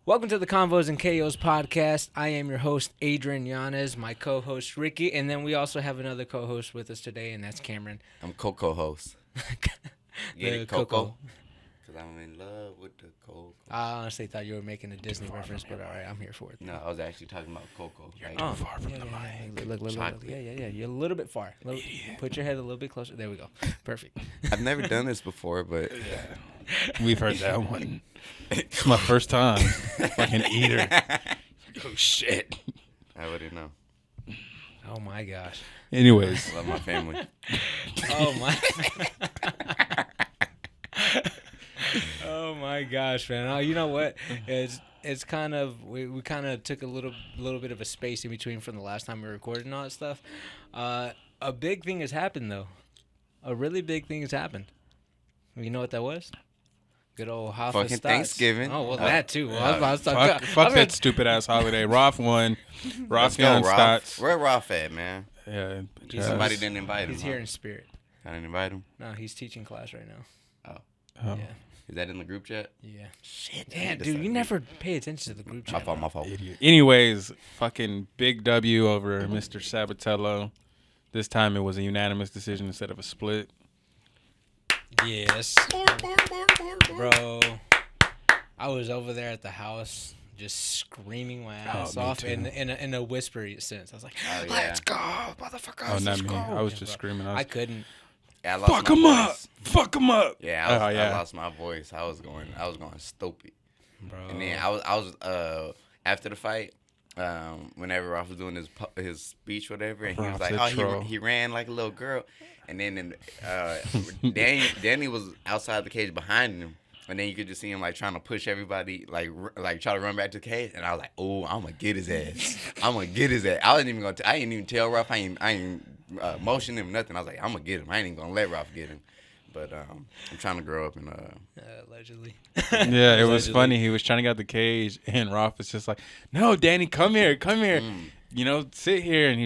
Welcome to the Convos and KO's podcast. I am your host, Adrian Yanez, my co-host, Ricky, and then we also have another co-host with us today, and that's Cameron. I'm Coco host. Get it, Coco? Because I'm in love with the Coco. I honestly thought you were making a Disney reference, but all right, I'm here for it. No, I was actually talking about Coco. You're too far from the mic. Look. Yeah. You're a little bit far. Put your head a little bit closer. There we go. Perfect. I've never done this before, but We've heard that one. It's my first time. Fucking eater. Oh, shit. I wouldn't know. Oh, my gosh. Anyways. I love my family. Oh, my. Oh, my gosh, man. Oh, you know what? It's kind of we kind of took a little bit of a space in between from the last time we recorded and all that stuff. A big thing has happened though. A really big thing has happened. You know what that was? Good old Hoffa Fucking Stotts. Thanksgiving. Oh well, that too. Well, I was talking. Fuck that stupid ass holiday. Roth won. Let's Roth go, on Roth. Stotts. Where Roth at, man? Yeah. Somebody didn't invite him. He's here in spirit. I didn't invite him. No, he's teaching class right now. Oh. Yeah. Is that in the group chat? Yeah. Shit. Yeah, dude, you never pay attention to the group chat. My fault. Idiot. Anyways, fucking big W over Mr. Sabatello. This time it was a unanimous decision instead of a split. Yes. Bro, I was over there at the house just screaming my ass off too. in a whispery sense. I was like, Oh, yeah. let's go, motherfuckers. Oh, not let's me. go. I was Yeah, just bro. screaming. I couldn't. Yeah, I lost Fuck my him up. voice. Fuck him up. Yeah, I yeah. lost my voice. I was going stupid. Bro. And then I was after the fight, whenever Roth was doing his speech, whatever, and he was Roth's like, a troll. he ran like a little girl, and then Danny was outside the cage behind him, and then you could just see him like trying to push everybody, like try to run back to the cage, and I was like, oh, I'm gonna get his ass. I didn't even tell Roth. I ain't motion him nothing. I was like, I'm gonna get him. I ain't even gonna let Roth get him. But I'm trying to grow up and Allegedly. Yeah, it was funny. He was trying to get out the cage, and Roth was just like, "No, Danny, come here. You know, sit here." And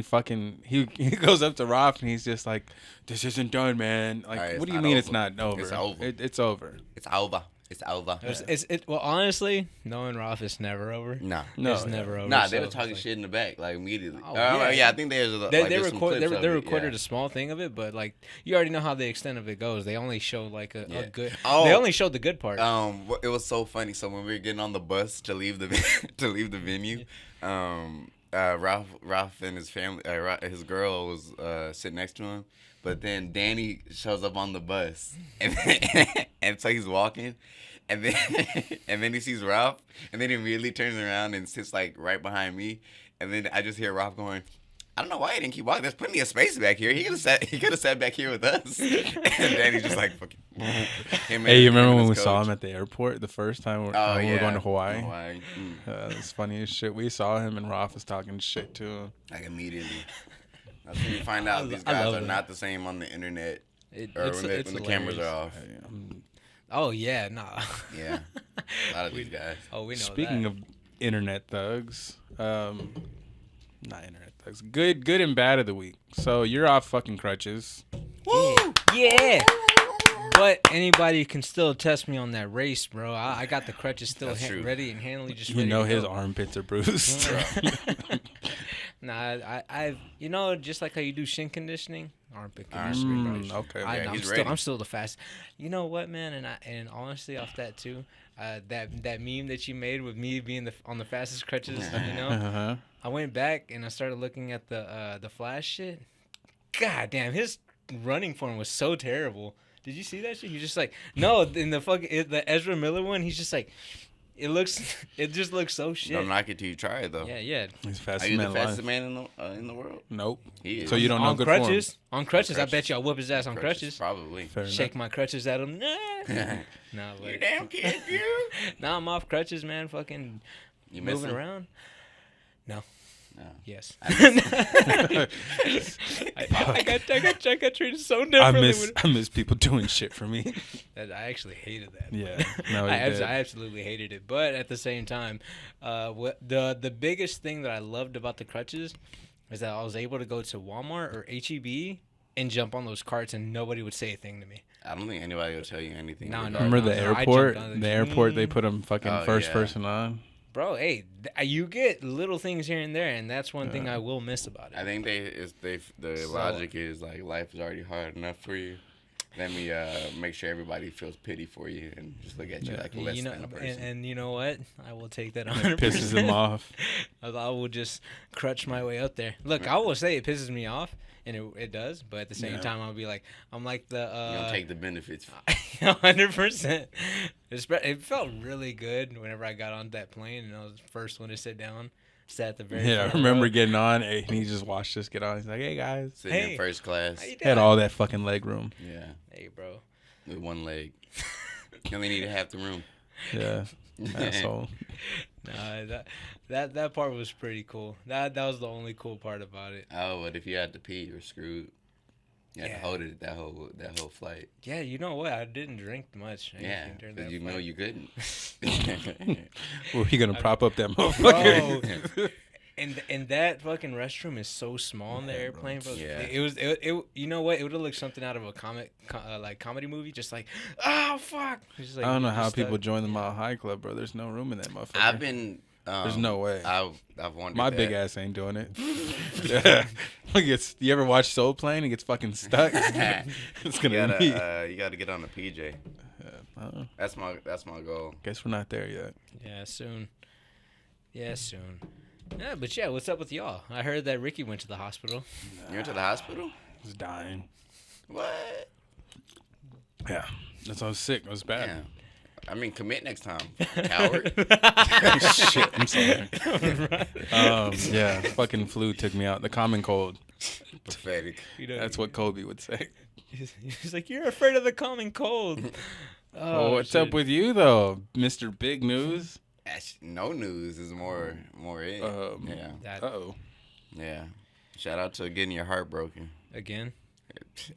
he goes up to Roth, and he's just like, "This isn't done, man. Like, Alright, what do it's you not mean over. it's not over? It's over. It's over. It's over. It's over. Well, honestly, knowing Roth is never over. No. It's never over. Nah, they so were it's talking like- shit in the back, like immediately. Oh, yeah. Yeah, I think there's some clips of They it, recorded yeah. a small thing of it, but like you already know how the extent of it goes. They only show like a good. Oh. They only showed the good part. It was so funny. So when we were getting on the bus to leave the venue, Ralph and his family, his girl was sitting next to him, but then Danny shows up on the bus, and so he's walking. And then he sees Ralph, and then he immediately turns around and sits like right behind me. And then I just hear Ralph going, "I don't know why he didn't keep walking. There's plenty of space back here. He could have sat back here with us." And Danny's just like, "Fucking." Hey, you remember when we saw him at the airport the first time when we were going to Hawaii? It's funny as shit. We saw him, and Roth was talking shit to him. Like immediately. That's when you find out these guys are not the same on the internet when the cameras are off. Oh yeah, nah. Yeah, a lot of these guys. Oh, we know. Speaking that. of internet thugs, not internet thugs, good and bad of the week. So you're off fucking crutches. Woo! Yeah. But anybody can still test me on that race, bro. I got the crutches still ready and handily. Just you ready know to his go. armpits are bruised. Nah, I've just like how you do shin conditioning, armpit conditioning. Bro. Okay. I'm still the fast. You know what, man? And honestly, off that too, that meme that you made with me being on the fastest crutches, you know, Uh-huh. I went back and I started looking at the Flash shit. God damn, his running form was so terrible. Did you see that shit? He's just like, no, in the Ezra Miller one, he's just like, it just looks so shit. Don't knock it till you try it though. Yeah. He's Are fastest you man the fastest alive. man in the world? Nope. He is. So you don't know on good crutches? form. On crutches, I crutches. bet you I'll whoop his ass on crutches. Probably. Fair Shake my crutches at him. Nah, You but damn kid, you. now I'm off crutches, man. Fucking You miss moving him? around. No. No. Yes. I I got treated so differently. I miss people doing shit for me. I actually hated that. Yeah. No, I he did. absolutely hated it. But at the same time, the biggest thing that I loved about the crutches is that I was able to go to Walmart or HEB and jump on those carts and nobody would say a thing to me. I don't think anybody will tell you anything. No, regardless. Remember the I jumped airport? on The airport, they put him fucking Oh, first yeah. person on. Bro, hey, you get little things here and there, and that's one thing I will miss about it. I think the logic is like life is already hard enough for you. Let me make sure everybody feels pity for you and just look at you like less than a person. And you know what? I will take that 100%. It pisses him off. I will just crutch my way up there. Look, I will say it pisses me off, and it does. But at the same time, I'll be like, I'm like the. You don't take the benefits. 100%. It felt really good whenever I got on that plane, and I was the first one to sit down. Sat at the very I front remember row. getting on, and he just watched us get on. He's like, "Hey guys," Sitting in first class. had all that fucking leg room. Yeah. Hey, bro. With one leg. You only need half the room. Yeah, asshole. Nah, that part was pretty cool. That was the only cool part about it. Oh, but if you had to pee, you're screwed. You had to hold it that whole flight. Yeah, you know what? I didn't drink much. Because you know you couldn't. Well, you gonna prop up that motherfucker? Bro, and that fucking restroom is so small in the airplane, bro. Yeah. It you know what? It would have looked something out of a comedy movie, just like, oh fuck. Just like, I don't know how just people join the Mile High Club, bro. There's no room in that motherfucker. I've been. There's no way. I've wondered. My big ass ain't doing it. Yeah. You ever watch Soul Plane? It gets fucking stuck. It's gonna be. You gotta get on the PJ. That's my goal. Guess we're not there yet. Yeah, soon. Yeah, soon. Yeah, but yeah, what's up with y'all? I heard that Ricky went to the hospital. You went to the hospital? I was dying. What? Yeah. That's why I was sick. It was bad. Yeah. I mean, commit next time, coward. Shit, I'm sorry. Yeah, fucking flu took me out. The common cold. Pathetic. That's what Kobe would say. He's like, you're afraid of the common cold. Oh, what's up with you though, Mr. Big News? No news is more it. Yeah. Uh-oh. Yeah. Shout out to getting your heart broken. Again?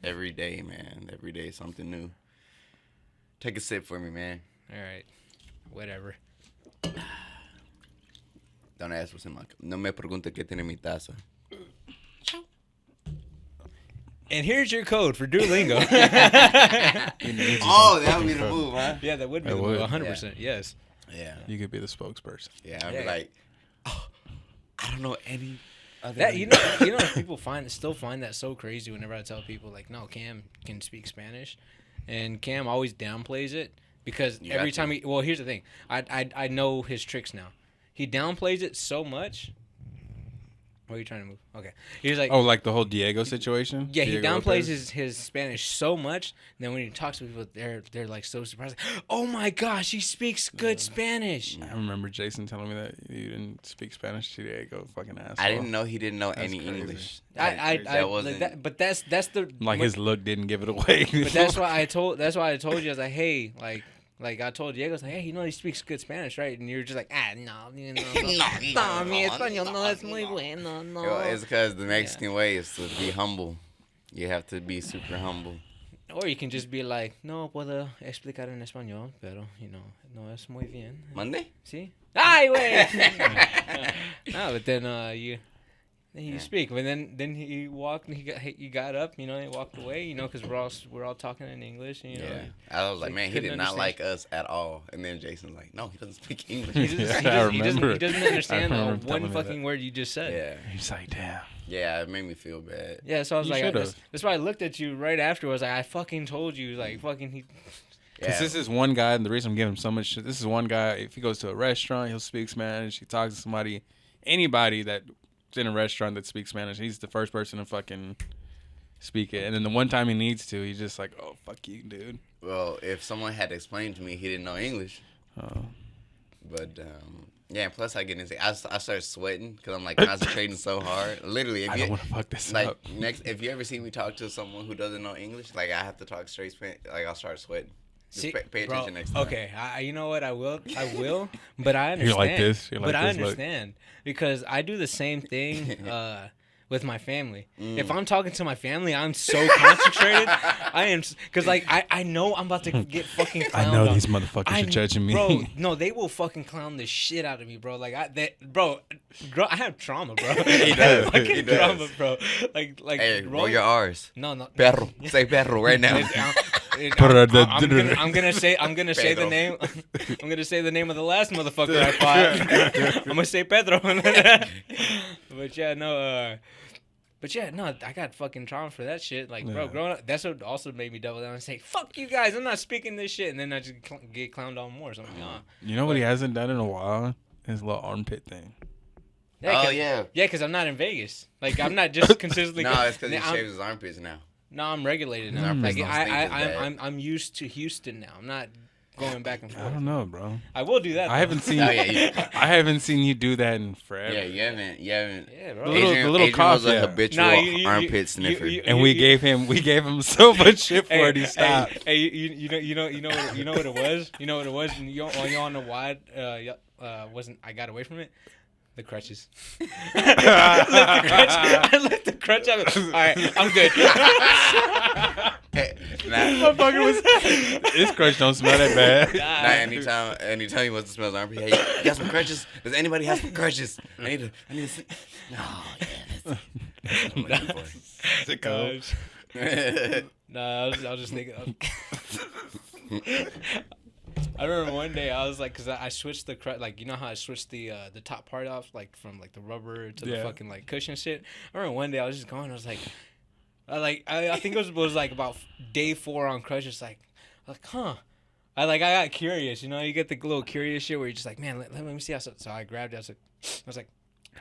Every day, man. Every day something new. Take a sip for me, man. All right. Whatever. Don't ask what's in my cup. No me pregunte qué tiene mi taza. And here's your code for Duolingo. Oh, that would be the move, huh? Yeah, that would be the move. 100%. Yes. Yeah. You could be the spokesperson. Yeah, I'd be like, oh, I don't know any other. That you know people still find that so crazy whenever I tell people like, no, Cam can speak Spanish, and Cam always downplays it because every time he. Well, here's the thing. I know his tricks now. He downplays it so much. What are you trying to move? Okay. He was like, oh, like the whole Diego situation? Yeah, Diego he downplays Lopez? his Spanish so much. And then when he talks to people, they're like so surprised. Like, oh my gosh, he speaks good Spanish. I remember Jason telling me that you didn't speak Spanish to Diego. Fucking asshole. I didn't know he didn't know any crazy. English. That wasn't. Like that, but that's the like his look didn't give it away. But that's why I told you. I was like, hey, like I told Diego, I was like, hey, he speaks good Spanish, right? And you're just like, no, mi español no es muy bueno, no. Yo, it's because the Mexican way is to be humble. You have to be super humble. Or you can just be like, no puedo explicar en español, pero, no es muy bien. ¿Mande? ¿Sí? ¡Ay, güey! No, but then you speak, but then he walked and he got up, he walked away, because we're all talking in English, and, Yeah, I was like, man, he did not like us at all. And then Jason's like, no, he doesn't speak English. He doesn't understand one fucking word you just said. Yeah, he's like, damn. Yeah, it made me feel bad. Yeah, so I was You like, should've. that's why I looked at you right after. I was like, I fucking told you, like fucking he. Because this is one guy, and the reason I'm giving him so much shit, this is one guy, if he goes to a restaurant, he'll speak Spanish. He talks to somebody, anybody that's in a restaurant that speaks Spanish, he's the first person to fucking speak it. And then the one time he needs to, he's just like, oh, fuck you, dude. Well, if someone had explained to me he didn't know English. Oh. But, yeah, plus I get into I start sweating because I'm, like, concentrating so hard. Literally, I don't want to fuck this like, up. if you ever see me talk to someone who doesn't know English, like, I have to talk straight Spanish. Like, I'll start sweating. Just pay attention next time. Okay, you know what? I will, but I understand. You're like this. You're like but I this, understand because I do the same thing with my family. If I'm talking to my family, I'm so concentrated. I am because like I know I'm about to get fucking clowned I know on. these motherfuckers are judging me. Bro, no, they will fucking clown the shit out of me, bro. Like I have trauma, bro. He does. Fucking trauma, bro. Like Hey, roll Roy- your R's. No. Perro. Say perro right now. I'm gonna say the name. I'm gonna say the name of the last motherfucker I fought. I'm gonna say Pedro. But yeah, no. I got fucking trauma for that shit. Like, bro, growing up, that's what also made me double down and say, "Fuck you guys, I'm not speaking this shit." And then I just get clowned on more. So I'm like, nah. You know what he hasn't done in a while? His little armpit thing. Yeah, yeah, because I'm not in Vegas. Like, I'm not just consistently. No, it's because he shaves his armpits now. No, I'm regulated now. Like, I'm used to Houston now. I'm not going back and forth. I don't know, bro. I will do that. I haven't seen. I haven't seen you do that in forever. Yeah, you haven't. Yeah, bro. Adrian was a habitual armpit sniffer, and we gave him so much shit for it. He stopped. Hey, you know what it was. You know what it was. And you all know why wasn't I got away from it. The crutches. I left the crutch out. All right, I'm good. This crutch don't smell that bad. Anytime he wants to smell his armpit, hey, you got some crutches? Does anybody have some crutches? I need to see. Oh, yeah, that's what I'm looking for. I was just thinking. I remember one day I was like, cause I switched the like, you know how I switched the top part off, like from like the rubber to the fucking like cushion shit. I remember one day I was just going, I was like, I think it was like about day 4 on crutches, like, huh. I got curious, you know, you get the little curious shit where you're just like, man, let me see how. So I grabbed it. I was like,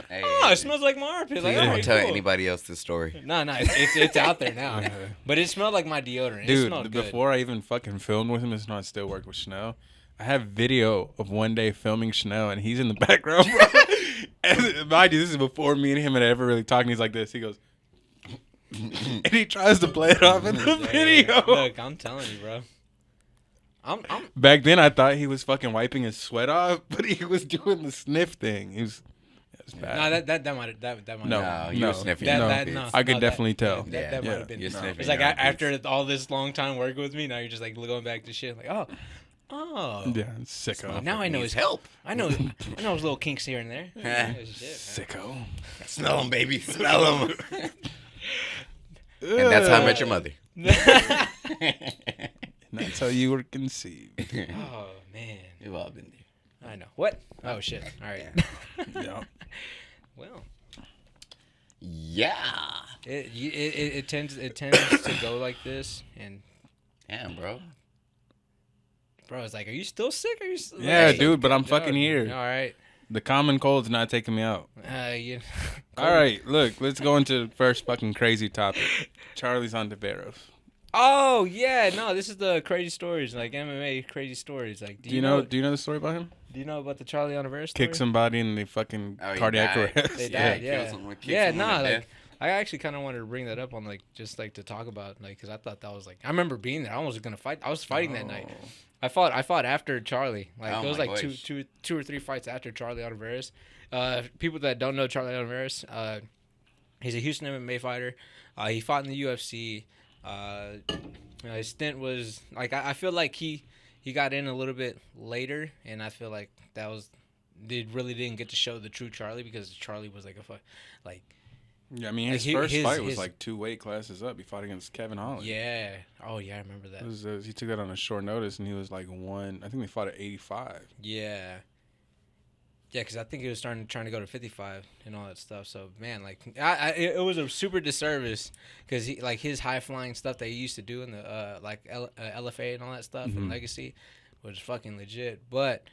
hey, it smells like my armpit. Like, don't tell anybody else this story. No, it's out there now. But it smelled like my deodorant. Dude, it smelled good. Before I even fucking filmed with him, it's not still work with Chanel. I have video of one day filming Chanel, and he's in the background, bro. And mind you, this is before me and him had ever really talked. He's like this. He goes, and he tries to play it off in the video. Look, I'm telling you, bro. I'm Back then, I thought he was fucking wiping his sweat off, but he was doing the sniff thing. He was. No, that might. No, you were sniffing. I could definitely tell. That might have been. It's like after all this long time working with me, now you're just like going back to shit. Like, oh. Yeah, sicko. Now I know his help. I know his little kinks here and there. Sicko. Smell him, baby. Smell him. And that's how I met your mother. That's how you were conceived. Oh man, We've all been there. I know. What? Oh shit. All right. Yeah. Well. Yeah. It tends to go like this, and damn, bro. Bro, it's like, are you still sick? Are you? Yeah, dude, but I'm fucking here. All right. The common cold's not taking me out. Yeah. All right, look, let's go into the first fucking crazy topic. Charlie's on Ontiveros. Oh yeah, no, this is the crazy stories, like MMA crazy stories. Like, do you know the story about him? Do you know about the Charlie Ontiveros story? Kick somebody and they fucking cardiac arrest. They died. Yeah. Like I actually kind of wanted to bring that up on like just like to talk about like because I thought that was like I remember being there. I was gonna fight. I was fighting that night. I fought after Charlie. Like it was like two or three fights after Charlie Ontiveros. People that don't know Charlie Ontiveros, he's a Houston MMA fighter. He fought in the UFC. His stint was like I feel like he got in a little bit later, and I feel like they really didn't get to show the true Charlie because Charlie was like yeah, I mean his first fight was like 2 weight classes up. He fought against Kevin Holland. Yeah. Oh yeah, I remember that. He took that on a short notice, and he was like I think they fought at 85. Yeah. Yeah, because I think he was trying to go to 55 and all that stuff. So man, like it was a super disservice because he like his high flying stuff that he used to do in the LFA and all that stuff and Legacy was fucking legit. But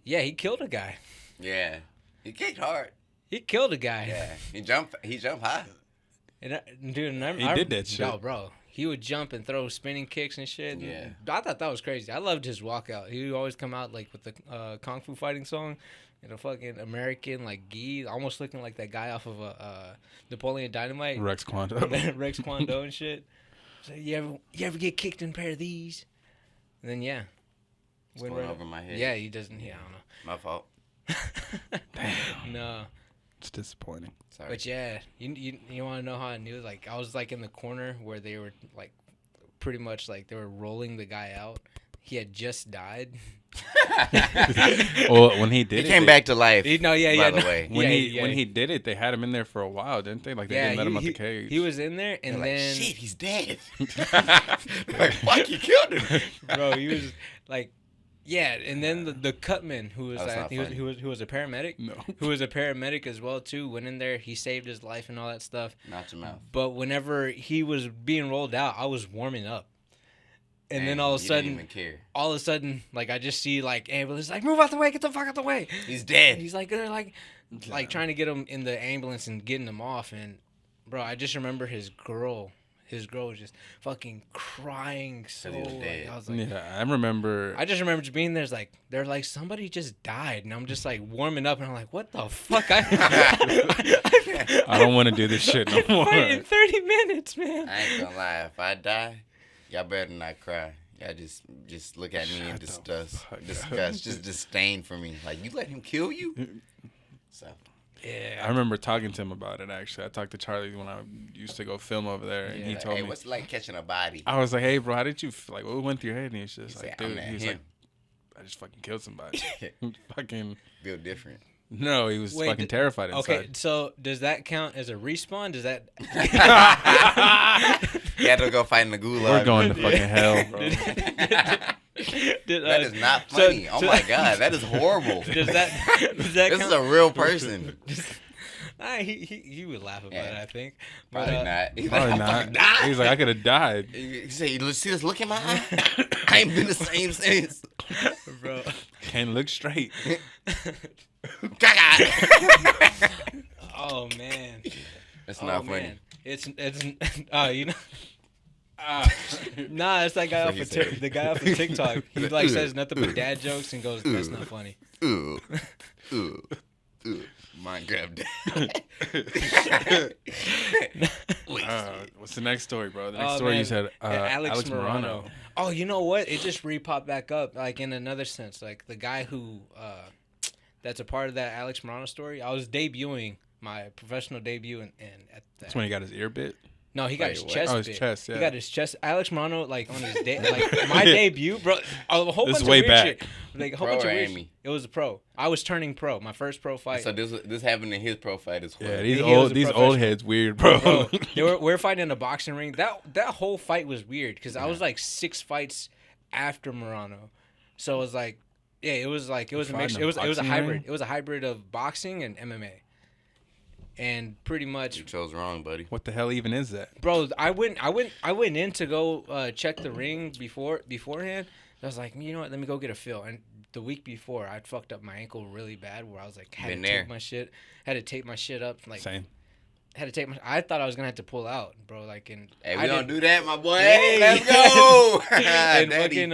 yeah, he killed a guy. Yeah, he kicked hard. He killed a guy. Yeah, he jumped high. And dude, he did that shit. No, bro. He would jump and throw spinning kicks and shit. Yeah. I thought that was crazy. I loved his walkout. He would always come out like with the Kung Fu fighting song and a fucking American like gi, almost looking like that guy off of Napoleon Dynamite. Rex Kwon Do and shit. So you ever get kicked in a pair of these? And then yeah. It's going over my head. Yeah, he doesn't. Yeah, I don't know. My fault. Damn. No. It's disappointing. Sorry. But yeah, you want to know how I knew? Like I was like in the corner where they were like pretty much like they were rolling the guy out. he had just died. Well, when he did He it, came back to life. No, yeah, by yeah. the no. way. when Yeah, he did it, they had him in there for a while, didn't they? Like they didn't let him out the cage. He was in there, and They're then like, shit, he's dead. Like, fuck, you killed him. bro, he was like, yeah, and then the cutman who was That's like, not funny. who was a paramedic, No. who was a paramedic as well too, went in there, he saved his life and all that stuff. Not your mouth. But whenever he was being rolled out, I was warming up. And then all of a you didn't sudden, even care. like I just see like ambulance, like move out the way, get the fuck out the way. He's dead. He's like they're like trying to get him in the ambulance and getting him off. And bro, I just remember his girl was just fucking crying so. He was Like, dead. I was like, Yeah, I remember. I just remember just being there. Like they're like somebody just died, and I'm just like warming up, and I'm like, what the fuck? I don't want to do this shit no more. Fight in 30 minutes, man. I ain't gonna lie. If I die, y'all better not cry. Y'all just look at me in disgust. Just disdain for me. Like, you let him kill you? So. Yeah. I remember talking to him about it, actually. I talked to Charlie when I used to go film over there, and he Like, told hey, me. what's it like catching a body? I was like, hey, bro, how did you, like, what went through your head? And he's just He like, said, I'm dude, not he was him. like, I just fucking killed somebody. Fucking, Feel different. no, he was fucking terrified inside. Okay, so does that count as a respawn? Does that? You had to go fight in the gulag. We're going to fucking hell, bro. That is not funny. Oh my god, that is horrible. Does that This count? is a real person. Nah, he would laugh about it, I think. But, Probably not. He's Probably like, not. not. He's like, I could have died. He said, "You see this look in my eye? I ain't been the same since." bro. Can't look straight. Oh man. That's not funny. Man. It's you know. Nah, it's that guy What off he of said. the guy off of TikTok. He like says nothing but dad jokes and goes, "That's not funny." Ooh, ooh, ooh. Mind grabbed. What's the next story, bro? The next Oh, story man. you said Alex Alex Morano. Oh, you know what? It just re-popped back up, like in another sense. Like the guy who, that's a part of that Alex Morano story. I was debuting my professional debut, and at That's when he got his ear bit. no, he got Wait, his what? chest. Oh, his bit. chest, He yeah. got his chest. Alex Morano, like on his like my debut, bro. A whole This bunch is of way weird back. shit. Like a whole Pro bunch of or weird. Amy? It was a pro. I was turning pro. My first pro fight. So this happened in his pro fight as well. Yeah, He these was a old professional. heads weird, bro. Bro, we were fighting in a boxing ring. That whole fight was weird because I was like 6 fights after Morano, so it was like, yeah, it was like it was a fought mix. in It a was a boxing hybrid. ring? It was a hybrid of boxing and MMA, and pretty much, You chose wrong, buddy. What the hell even is that? bro. I went in to go check the ring beforehand. I was like, you know what? Let me go get a feel. And the week before, I'd fucked up my ankle really bad, where I was like, had Been to there. tape my shit up, like. Same. Had to take my. I thought I was gonna have to pull out, bro. Like, and Hey, I we don't didn't- do that, my boy. Hey. Let's go. and Daddy. fucking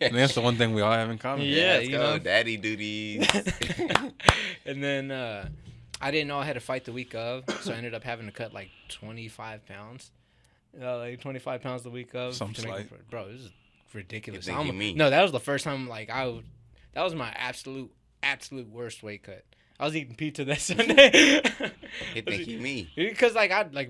And that's the one thing we all have in common. Yeah. Let's you go. know. Daddy duties. and then I didn't know I had to fight the week of, so I ended up having to cut like 25 pounds. Like 25 pounds the week of. Some to make slight. it- Bro, this is ridiculous. You think you mean? No, that was the first time. Like that was my absolute worst weight cut. I was eating pizza that Sunday. He think he me. Because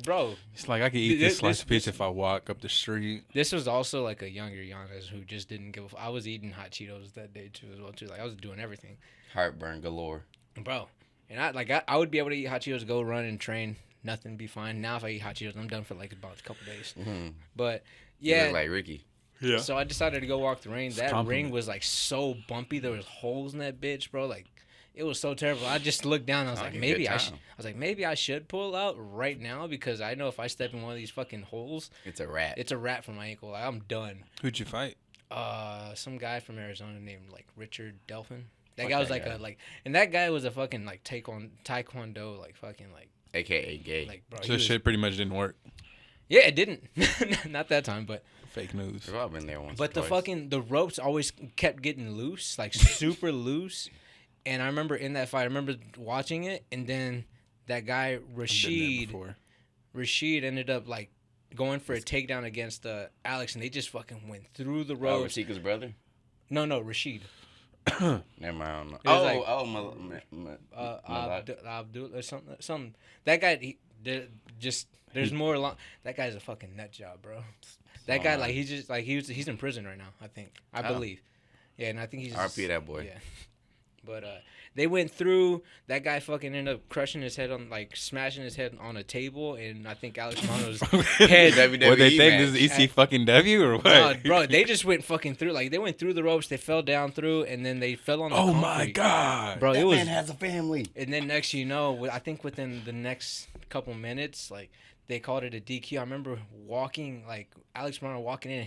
bro, It's like I could eat This- this slice this- of pizza if I walk up the street. this was also like a younger Yanez who just didn't give a I was eating hot Cheetos that day too as well too. Like I was doing everything. Heartburn galore. Bro. And I would be able to eat hot Cheetos, go run and train, nothing be fine. Now if I eat hot Cheetos, I'm done for like about a couple days. Mm-hmm. But You yeah, look like Ricky. Yeah. so I decided to go walk the ring. That compliment. ring was like so bumpy. There was holes in that bitch, bro. Like it was so terrible. I just looked down. And I was Sound like, like a maybe good I should. time. I was like, maybe I should pull out right now because I know if I step in one of these fucking holes, It's a rat. it's a wrap for my ankle. Like, I'm done. Who'd you fight? Some guy from Arizona named like Richard Delphin. That Fuck guy was that like guy. and that guy was a fucking like taekwondo like fucking like AKA gay. like bro. So he this was- shit pretty much didn't work. Yeah, it didn't. Not that time, but Fake news. We've all been there once. but or the twice. fucking the ropes always kept getting loose, like super loose. And I remember in that fight, I remember watching it, and then that guy I've been there Rashid before. ended up like going for a takedown against Alex, and they just fucking went through the Oh, ropes. Rashika's brother? No, Rashid. Never mind. I don't know. It was Malak. Abdul or something. That guy, there's more. That guy's a fucking nut job, bro. That guy, like, he's in prison right now, I believe. Yeah, and I think he's RP that boy. Yeah. But they went through. That guy fucking ended up crushing his head smashing his head on a table, and I think Alex Mono's head. WWE What they think match. this is EC fucking W or what? No, bro, they just went fucking through. Like, they went through the ropes, they fell down through, and then they fell on the concrete. My god, bro, That it was. man has a family. And then next, I think within the next couple minutes, like, they called it a DQ. I remember Alex Mono walking in,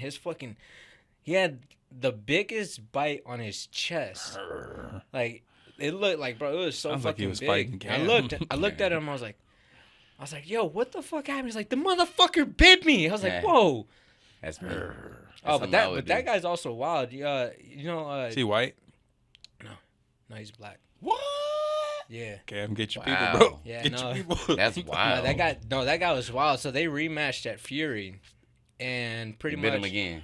he had the biggest bite on his chest. Like, it looked like, bro, it was so Sounds like he fucking was big. fighting Cam. I looked at him, I was like, yo, what the fuck happened? He's like, the motherfucker bit me. I was like, whoa. That's me. But that guy's also wild. Is he white? No, he's black. What? Yeah. Cam, get your Wow. people, bro. Yeah, Get no. your people. That's wild. That guy was wild. So they rematched at Fury, and pretty You much bit him again.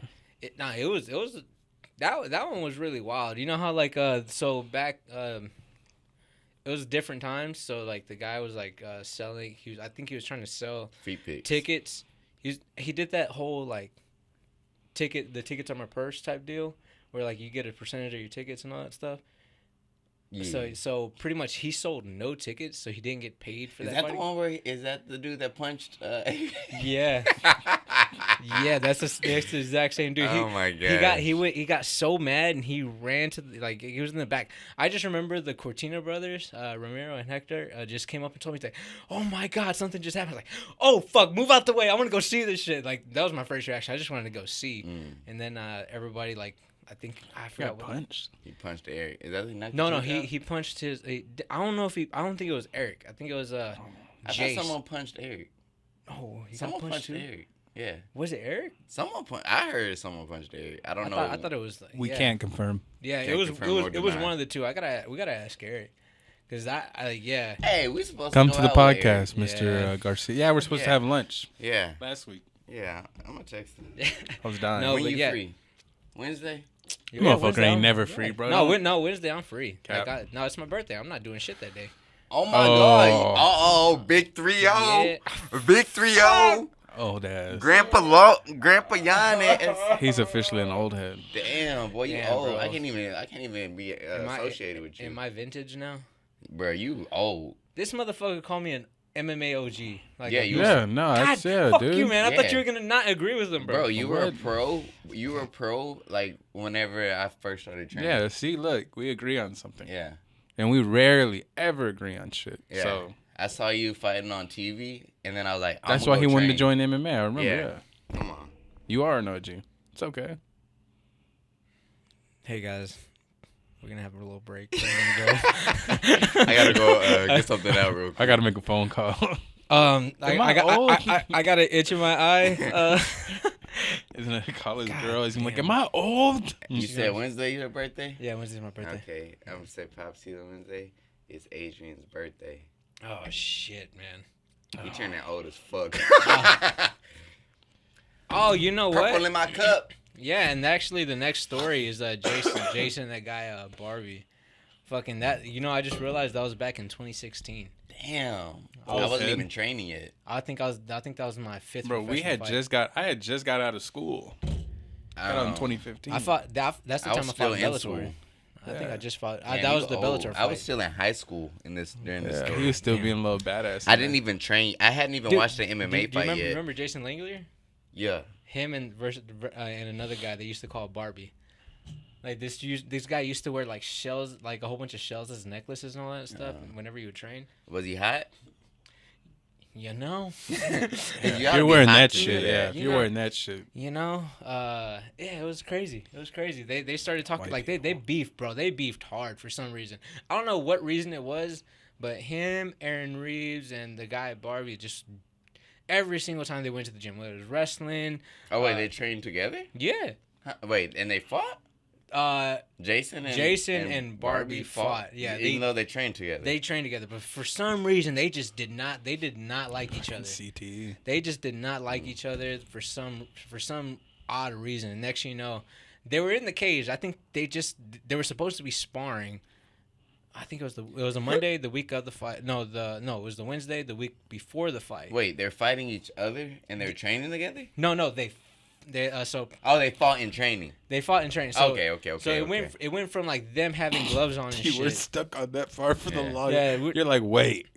That one was really wild. You know how so back it was different times. So like the guy was like selling. I think he was trying to sell Feet pics. tickets. He did that whole like the tickets on my purse type deal, where like you get a percentage of your tickets and all that stuff. Yeah. So pretty much he sold no tickets, so he didn't get paid for Is that. that fighting. the one where is that the dude that punched? Yeah. Yeah, that's the exact same dude. Oh my god. He got so mad and he ran to he was in the back. I just remember the Cortina brothers, Ramiro and Hector, just came up and told me, like, "Oh my god, something just happened." Like, "Oh fuck, move out the way. I want to go see this shit." Like, that was my first reaction. I just wanted to go see. And then everybody I forgot what punched. He punched Eric. Is that the No, he punched his. I don't think it was Eric. I think it was I Jace. thought someone punched Eric. Oh, he Someone got punched too? Eric. Yeah. Was it Eric? I heard someone punched Eric. I don't know. I thought it was. We yeah. can't confirm. Yeah, Can't it was confirm or one deny. of the two. We gotta ask Eric, cause yeah. Hey, we supposed Come to to go the out with podcast, Eric. Mr. Yeah. Garcia. Yeah, we're supposed to Yeah. have lunch Yeah. last week. Yeah. I'm gonna text him. I was dying. No, when but you yeah. free? Wednesday? You motherfucker Wednesday, ain't never free, bro. No, Wednesday I'm free. Cap. No, it's my birthday. I'm not doing shit that day. Oh my god. Oh. Big 3-0. Yeah. Big 3-0. Old ass. Grandpa Yanez. He's officially an old head. Damn, boy, you Damn, old. bro. I can't even be associated with you. Am I vintage now? Bro, you old. This motherfucker called me an MMA OG. Like, Yeah, you- Yeah, no, that's fuck dude. you, man. I thought Yeah. you were gonna not agree with him, bro. Bro, you were a What? pro. You were a pro like whenever I first started training. Yeah, see, look, we agree on something. Yeah. And we rarely ever agree on shit. Yeah. So I saw you fighting on TV, and then I was like, that's why he wanted to join MMA. I remember, Yeah. yeah. Come on. You are an OG. It's okay. Hey guys, we're gonna have a little break. I'm gonna I gotta go get something out real quick. I got to make a phone call. go. Am I old? I got an itch in my eye. Isn't it a college God girl? He's like, damn. am I old? You said Wednesday your birthday? Yeah, Wednesday's my birthday. Okay, I'm gonna say Popsy on Wednesday. It's Adrian's birthday. Oh shit, man. He turning old as fuck. Oh, you know what? Purple in my cup. Yeah, and actually the next story is Jason, that guy Barbie. Fucking that, I just realized that was back in 2016. Damn. I Old wasn't head. even training yet. I think that was my fifth. Bro, I had just got out of school. Got out in 2015. I fought that's the I time was I still fought in Bellator. school. I think I just fought. Man, that you was the old. Bellator fight. I was still in high school during this Yeah, story. he was still being a little badass. I didn't even train. I hadn't even Dude, watched the MMA do you fight yet. remember Jason Langolier? Yeah. Him and another guy they used to call Barbie. Like this guy used to wear like shells, like a whole bunch of shells as necklaces and all that stuff. Whenever you would train, Was he hot? you know, You're wearing that shit, yeah. You You're know- wearing that shit. yeah, it was crazy. It was crazy. They started talking like they beefed, bro. They beefed hard for some reason. I don't know what reason it was, but him, Aaron Reeves, and the guy Barbie just every single time they went to the gym, whether it was wrestling. Oh wait, they trained together? Yeah. Huh? Wait, and they fought? Jason and Barbie fought. Yeah, even though they trained together. They trained together, but for some reason they did not like each other. CTE. They just did not like each other for some odd reason. And next thing you know, they were in the cage. I think they were supposed to be sparring. I think it was a Monday, the week of the fight. No, it was the Wednesday, the week before the fight. Wait, they're fighting each other and they're training together? No, They they fought in training. They fought in training. So, Okay. So it went from like them having gloves on and shit. We're stuck on that far for the law. Yeah, you're like, wait.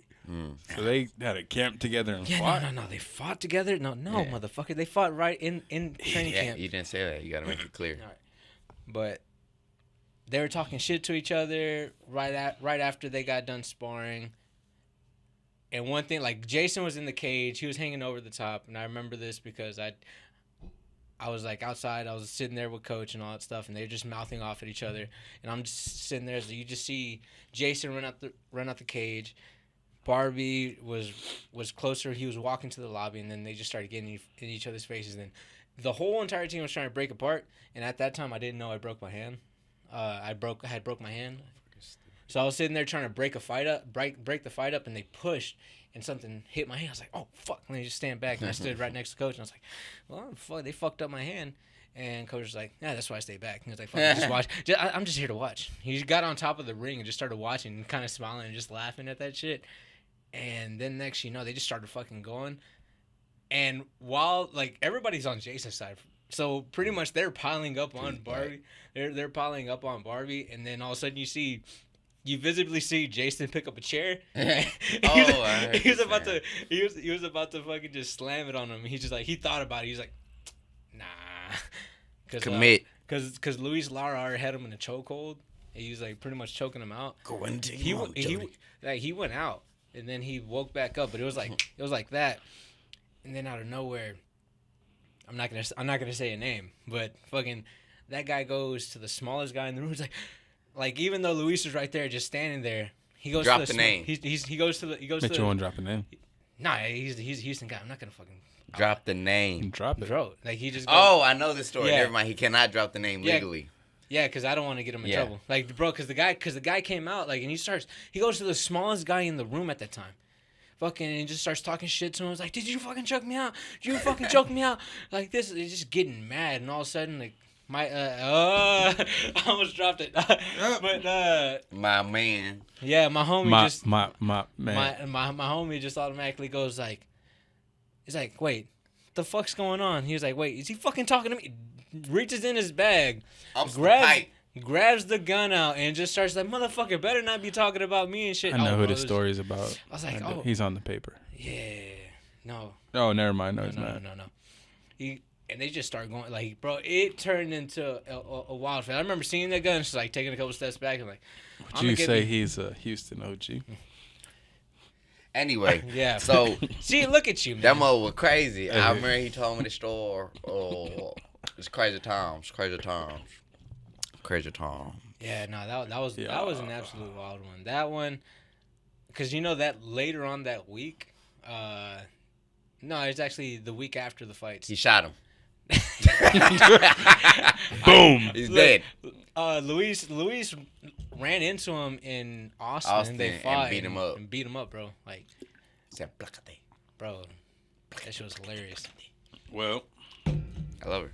So they had a camp together and fought? No. They fought together? No, motherfucker. They fought right in training camp. You didn't say that. You got to make it clear. All right. But they were talking shit to each other right after they got done sparring. And one thing, like, Jason was in the cage. He was hanging over the top. And I remember this because I was, like, outside. I was sitting there with Coach and all that stuff. And they were just mouthing off at each other. And I'm just sitting there. So you just see Jason run out the cage. Barbie was closer. He was walking to the lobby, and then they just started getting in each other's faces. And the whole entire team was trying to break apart. And at that time, I didn't know I broke my hand. I had broke my hand. So I was sitting there trying to break the fight up, and they pushed, and something hit my hand. I was like, oh fuck! And they just stand back, and I stood right next to Coach, and I was like, well, fuck, they fucked up my hand. And Coach was like, yeah, that's why I stayed back. And he was like, fuck, just watch. I'm just here to watch. He got on top of the ring and just started watching and kind of smiling and just laughing at that shit. And then next you know, they just started fucking going. And while, like, everybody's on Jason's side, so pretty much they're piling up on Barbie. They're piling up on Barbie, and then all of a sudden you visibly see Jason pick up a chair. He was about to fucking just slam it on him. He's just like, he thought about it. He's like, nah. Commit. Because Luis Lara had him in a chokehold. He was like pretty much choking him out. He went out. And then he woke back up, but it was like that. And then out of nowhere, I'm not gonna say a name, but fucking that guy goes to the smallest guy in the room. He's like even though Luis is right there, just standing there, he goes drop to the name. He goes to the. You won't drop a name. Nah, he's a Houston guy. I'm not gonna fucking drop the name. Drop it, bro. Like he just. Goes, I know the story. Yeah. Never mind. He cannot drop the name legally. Yeah, because I don't want to get him in trouble. Like, bro, because the guy came out, like, and he goes to the smallest guy in the room at that time. Fucking, and he just starts talking shit to him. He's like, did you fucking choke me out? Did you fucking choke me out? Like, this, he's just getting mad. And all of a sudden, like, I almost dropped it. But, my man. Yeah, my homie my man. My homie just automatically goes, like, he's like, wait, what the fuck's going on? He was like, wait, is he fucking talking to me? Reaches in his bag, grabs the gun out, and just starts like, motherfucker, better not be talking about me and shit. I know who the story's about. I was like, he's on the paper. Yeah, no. Oh, never mind. No, he's not. No. And they just start going, like, bro, it turned into a wild fight. I remember seeing that gun, just like taking a couple steps back and like, would you say he's a Houston OG? Anyway, yeah. So see, look at you, man. That mo was crazy. I remember he told me the story. Oh, it's crazy times. Yeah, no, that was an absolute wild one. That one, because you know that later on that week, no, it's actually the week after the fights. He shot him. Boom. He's dead. Luis ran into him in Austin and they fought and beat him up, bro. Like, bro, that shit was hilarious. Well, I love her.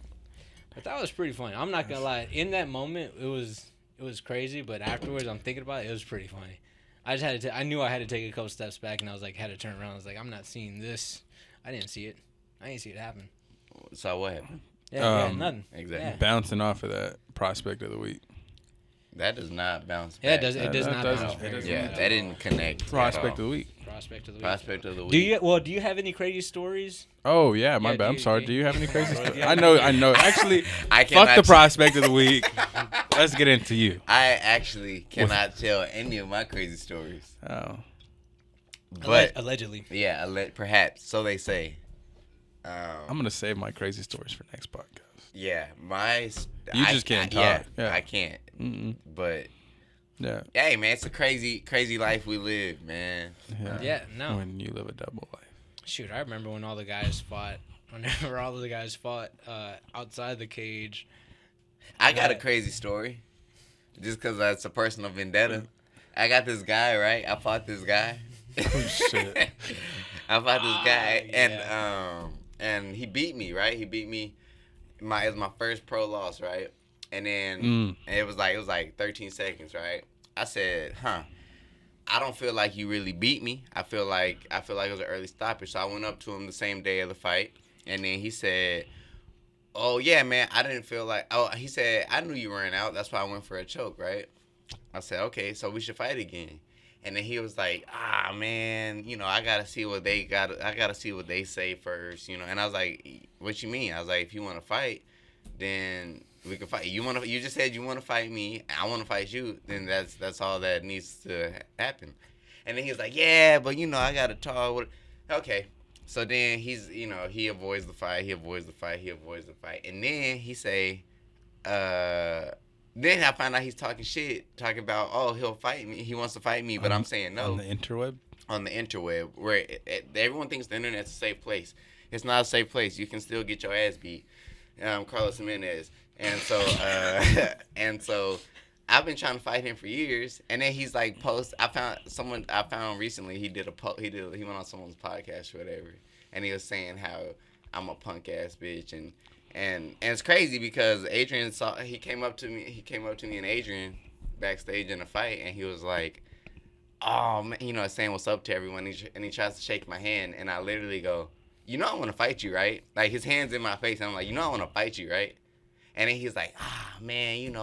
But that was pretty funny. I'm not gonna lie. In that moment, it was crazy. But afterwards, I'm thinking about it. It was pretty funny. I just had to. I knew I had to take a couple steps back, and I was like, had to turn around. I was like, I'm not seeing this. I didn't see it. I didn't see it happen. So what happened? Yeah, nothing. Exactly. Yeah. Bouncing off of that prospect of the week. That does not bounce back. Yeah, it does not bounce back. Yeah, that didn't connect. Prospect of the week. Prospect of the week. Do you have any crazy stories? Oh yeah, my bad. I'm sorry. Do you have any crazy stories? Yeah. I know. Actually, fuck the prospect of the week. Let's get into you. I actually cannot tell any of my crazy stories. Oh. But allegedly. Yeah, perhaps. So they say. I'm gonna save my crazy stories for next podcast. Yeah, You just can't talk. Yeah, I can't. Mm-mm. But yeah, hey man, it's a crazy life we live, man. Yeah, no. When you live a double life. Shoot, I remember when all the guys fought. Whenever all the guys fought outside the cage. I got a crazy story, just because that's a personal vendetta. I got this guy, right? I fought this guy. Oh shit! I fought this guy, and he beat me, right? He beat me. It was my first pro loss, right? And then it was like 13 seconds, right? I said, I don't feel like you really beat me. I feel like it was an early stoppage. So I went up to him the same day of the fight, and then he said, Oh yeah, man. I didn't feel like. Oh, he said I knew you ran out. That's why I went for a choke, right? I said okay, so we should fight again. And then he was like, ah man, I gotta see what they got. I gotta see what they say first, And I was like, what you mean? I was like, if you want to fight, then we can fight. You just said you want to fight me. I want to fight you. Then that's all that needs to happen. And then he was like, yeah, but I gotta talk. Okay. So then he avoids the fight. He avoids the fight. And then he say, then I find out he's talking shit, talking about, oh, he'll fight me. He wants to fight me, but I'm saying no. On the interweb? On the interweb, where everyone thinks the internet's a safe place. It's not a safe place. You can still get your ass beat. Carlos Jimenez. And so, I've been trying to fight him for years. And then he's like, I found recently he went on someone's podcast or whatever. And he was saying how I'm a punk ass bitch. And it's crazy because Adrian he came up to me and Adrian backstage in a fight, and he was like, oh man, saying what's up to everyone, and he tries to shake my hand, and I literally go, I want to fight you, right? Like his hand's in my face, and I'm like, I want to fight you, right? And then he's like, man,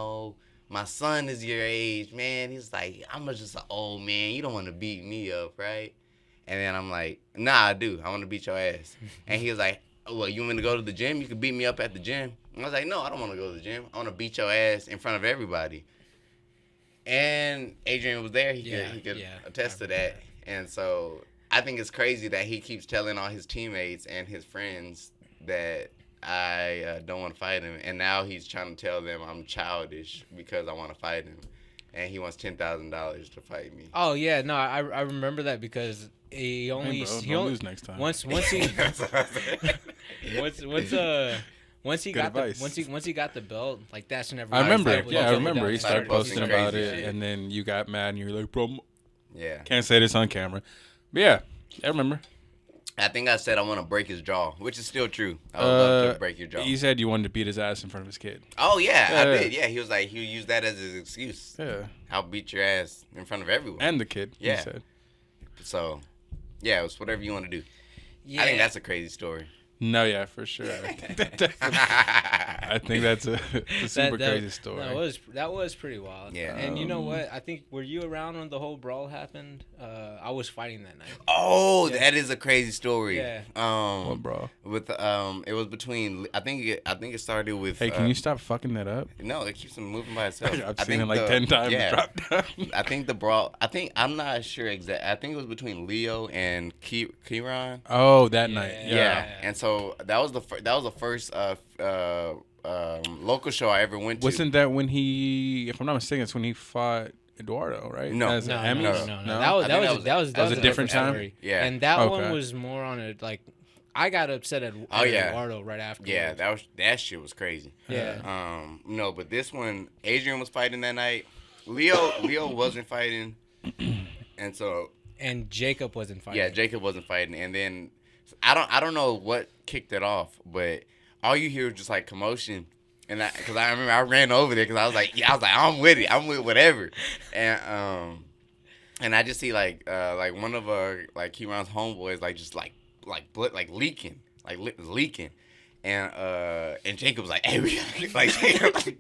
my son is your age, man. He's like, I'm just an old man. You don't want to beat me up, right? And then I'm like, nah, I do. I want to beat your ass. And he was like, well, you want me to go to the gym? You can beat me up at the gym. And I was like, no, I don't want to go to the gym. I want to beat your ass in front of everybody. And Adrian was there. He could attest to that. And so I think it's crazy that he keeps telling all his teammates and his friends that I don't want to fight him. And now he's trying to tell them I'm childish because I want to fight him. And he wants $10,000 to fight me. Oh yeah, no, I remember that because he only he lose next time. Once he once he got the belt, like that's whenever I remember. Yeah, I remember. He started posting crazy about it, shit. and then you got mad, and you were like, "Bro, Yeah. can't say this on camera." But yeah, I remember. I think I said I want to break his jaw, which is still true. I would love to break your jaw. You said you wanted to beat his ass in front of his kid. Oh, yeah, I did. Yeah, he was like, he'll use that as his excuse. Yeah. I'll beat your ass in front of everyone. And the kid, Yeah. he said. So, yeah, it's whatever you want to do. Yeah. I think that's a crazy story. No, yeah, for sure. I think that's a super crazy story. That was pretty wild. Yeah. And you know what? I think, were you around when the whole brawl happened? I was fighting that night. Oh, Yeah. that is a crazy story. Yeah. What, bro? With it was between. I think it started with. Hey, can you stop fucking that up? No, it keeps on moving by itself. I've seen it like 10 times. Yeah. Drop down. I think the brawl. I'm not sure exact. I think it was between Leo and Kieran. Oh, that night. Yeah. And so that was the first local show I ever went to. Wasn't that when he, if I'm not mistaken, it's when he fought Eduardo, right? No. As No. Emmys? That was a different time? story. Yeah. And that one Okay. was more on a like. I got upset at yeah. Eduardo right after. Yeah, that shit was crazy. Yeah. No, but this one, Adrian was fighting that night. Leo wasn't fighting, and so And Jacob wasn't fighting. yeah, Jacob wasn't fighting, and then I don't know what kicked it off, but all you hear was just like commotion, and because I remember I ran over there because I was like I'm with it, I'm with whatever, and I just see like one of like Kieran's homeboys like just like leaking, leaking. And Jacob's like, hey, we gotta,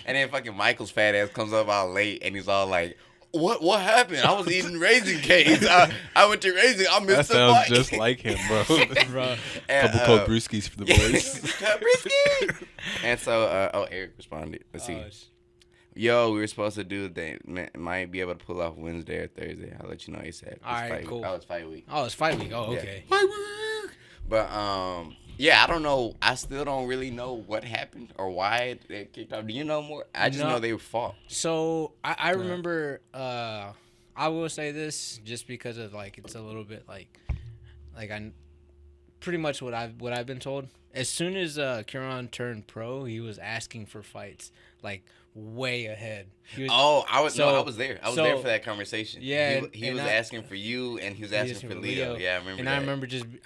and then fucking Michael's fat ass comes up all late, and he's all like, what happened? I was eating Raisin Canes. I went to Raisin. I missed the That fight. sounds just like him, bro. Bro. And, Couple cold brewskis for the boys. Brewski. And so, Eric responded. Let's see. Yo, we were supposed to do the might be able to pull off Wednesday or Thursday. I'll let you know ASAP. All right, cool. That was fight week. Oh, it's fight week. Oh, Yeah. okay. Fight week. But yeah, I don't know. I still don't really know what happened or why it kicked off. Do you know more? I just know they fought. So I remember. I will say this just because of like it's a little bit like I pretty much what I've been told. As soon as Kieran turned pro, he was asking for fights like way ahead. I was there. I was there for that conversation. Yeah, he was asking for you, and he was asking for Leo. Yeah, I remember. And that. I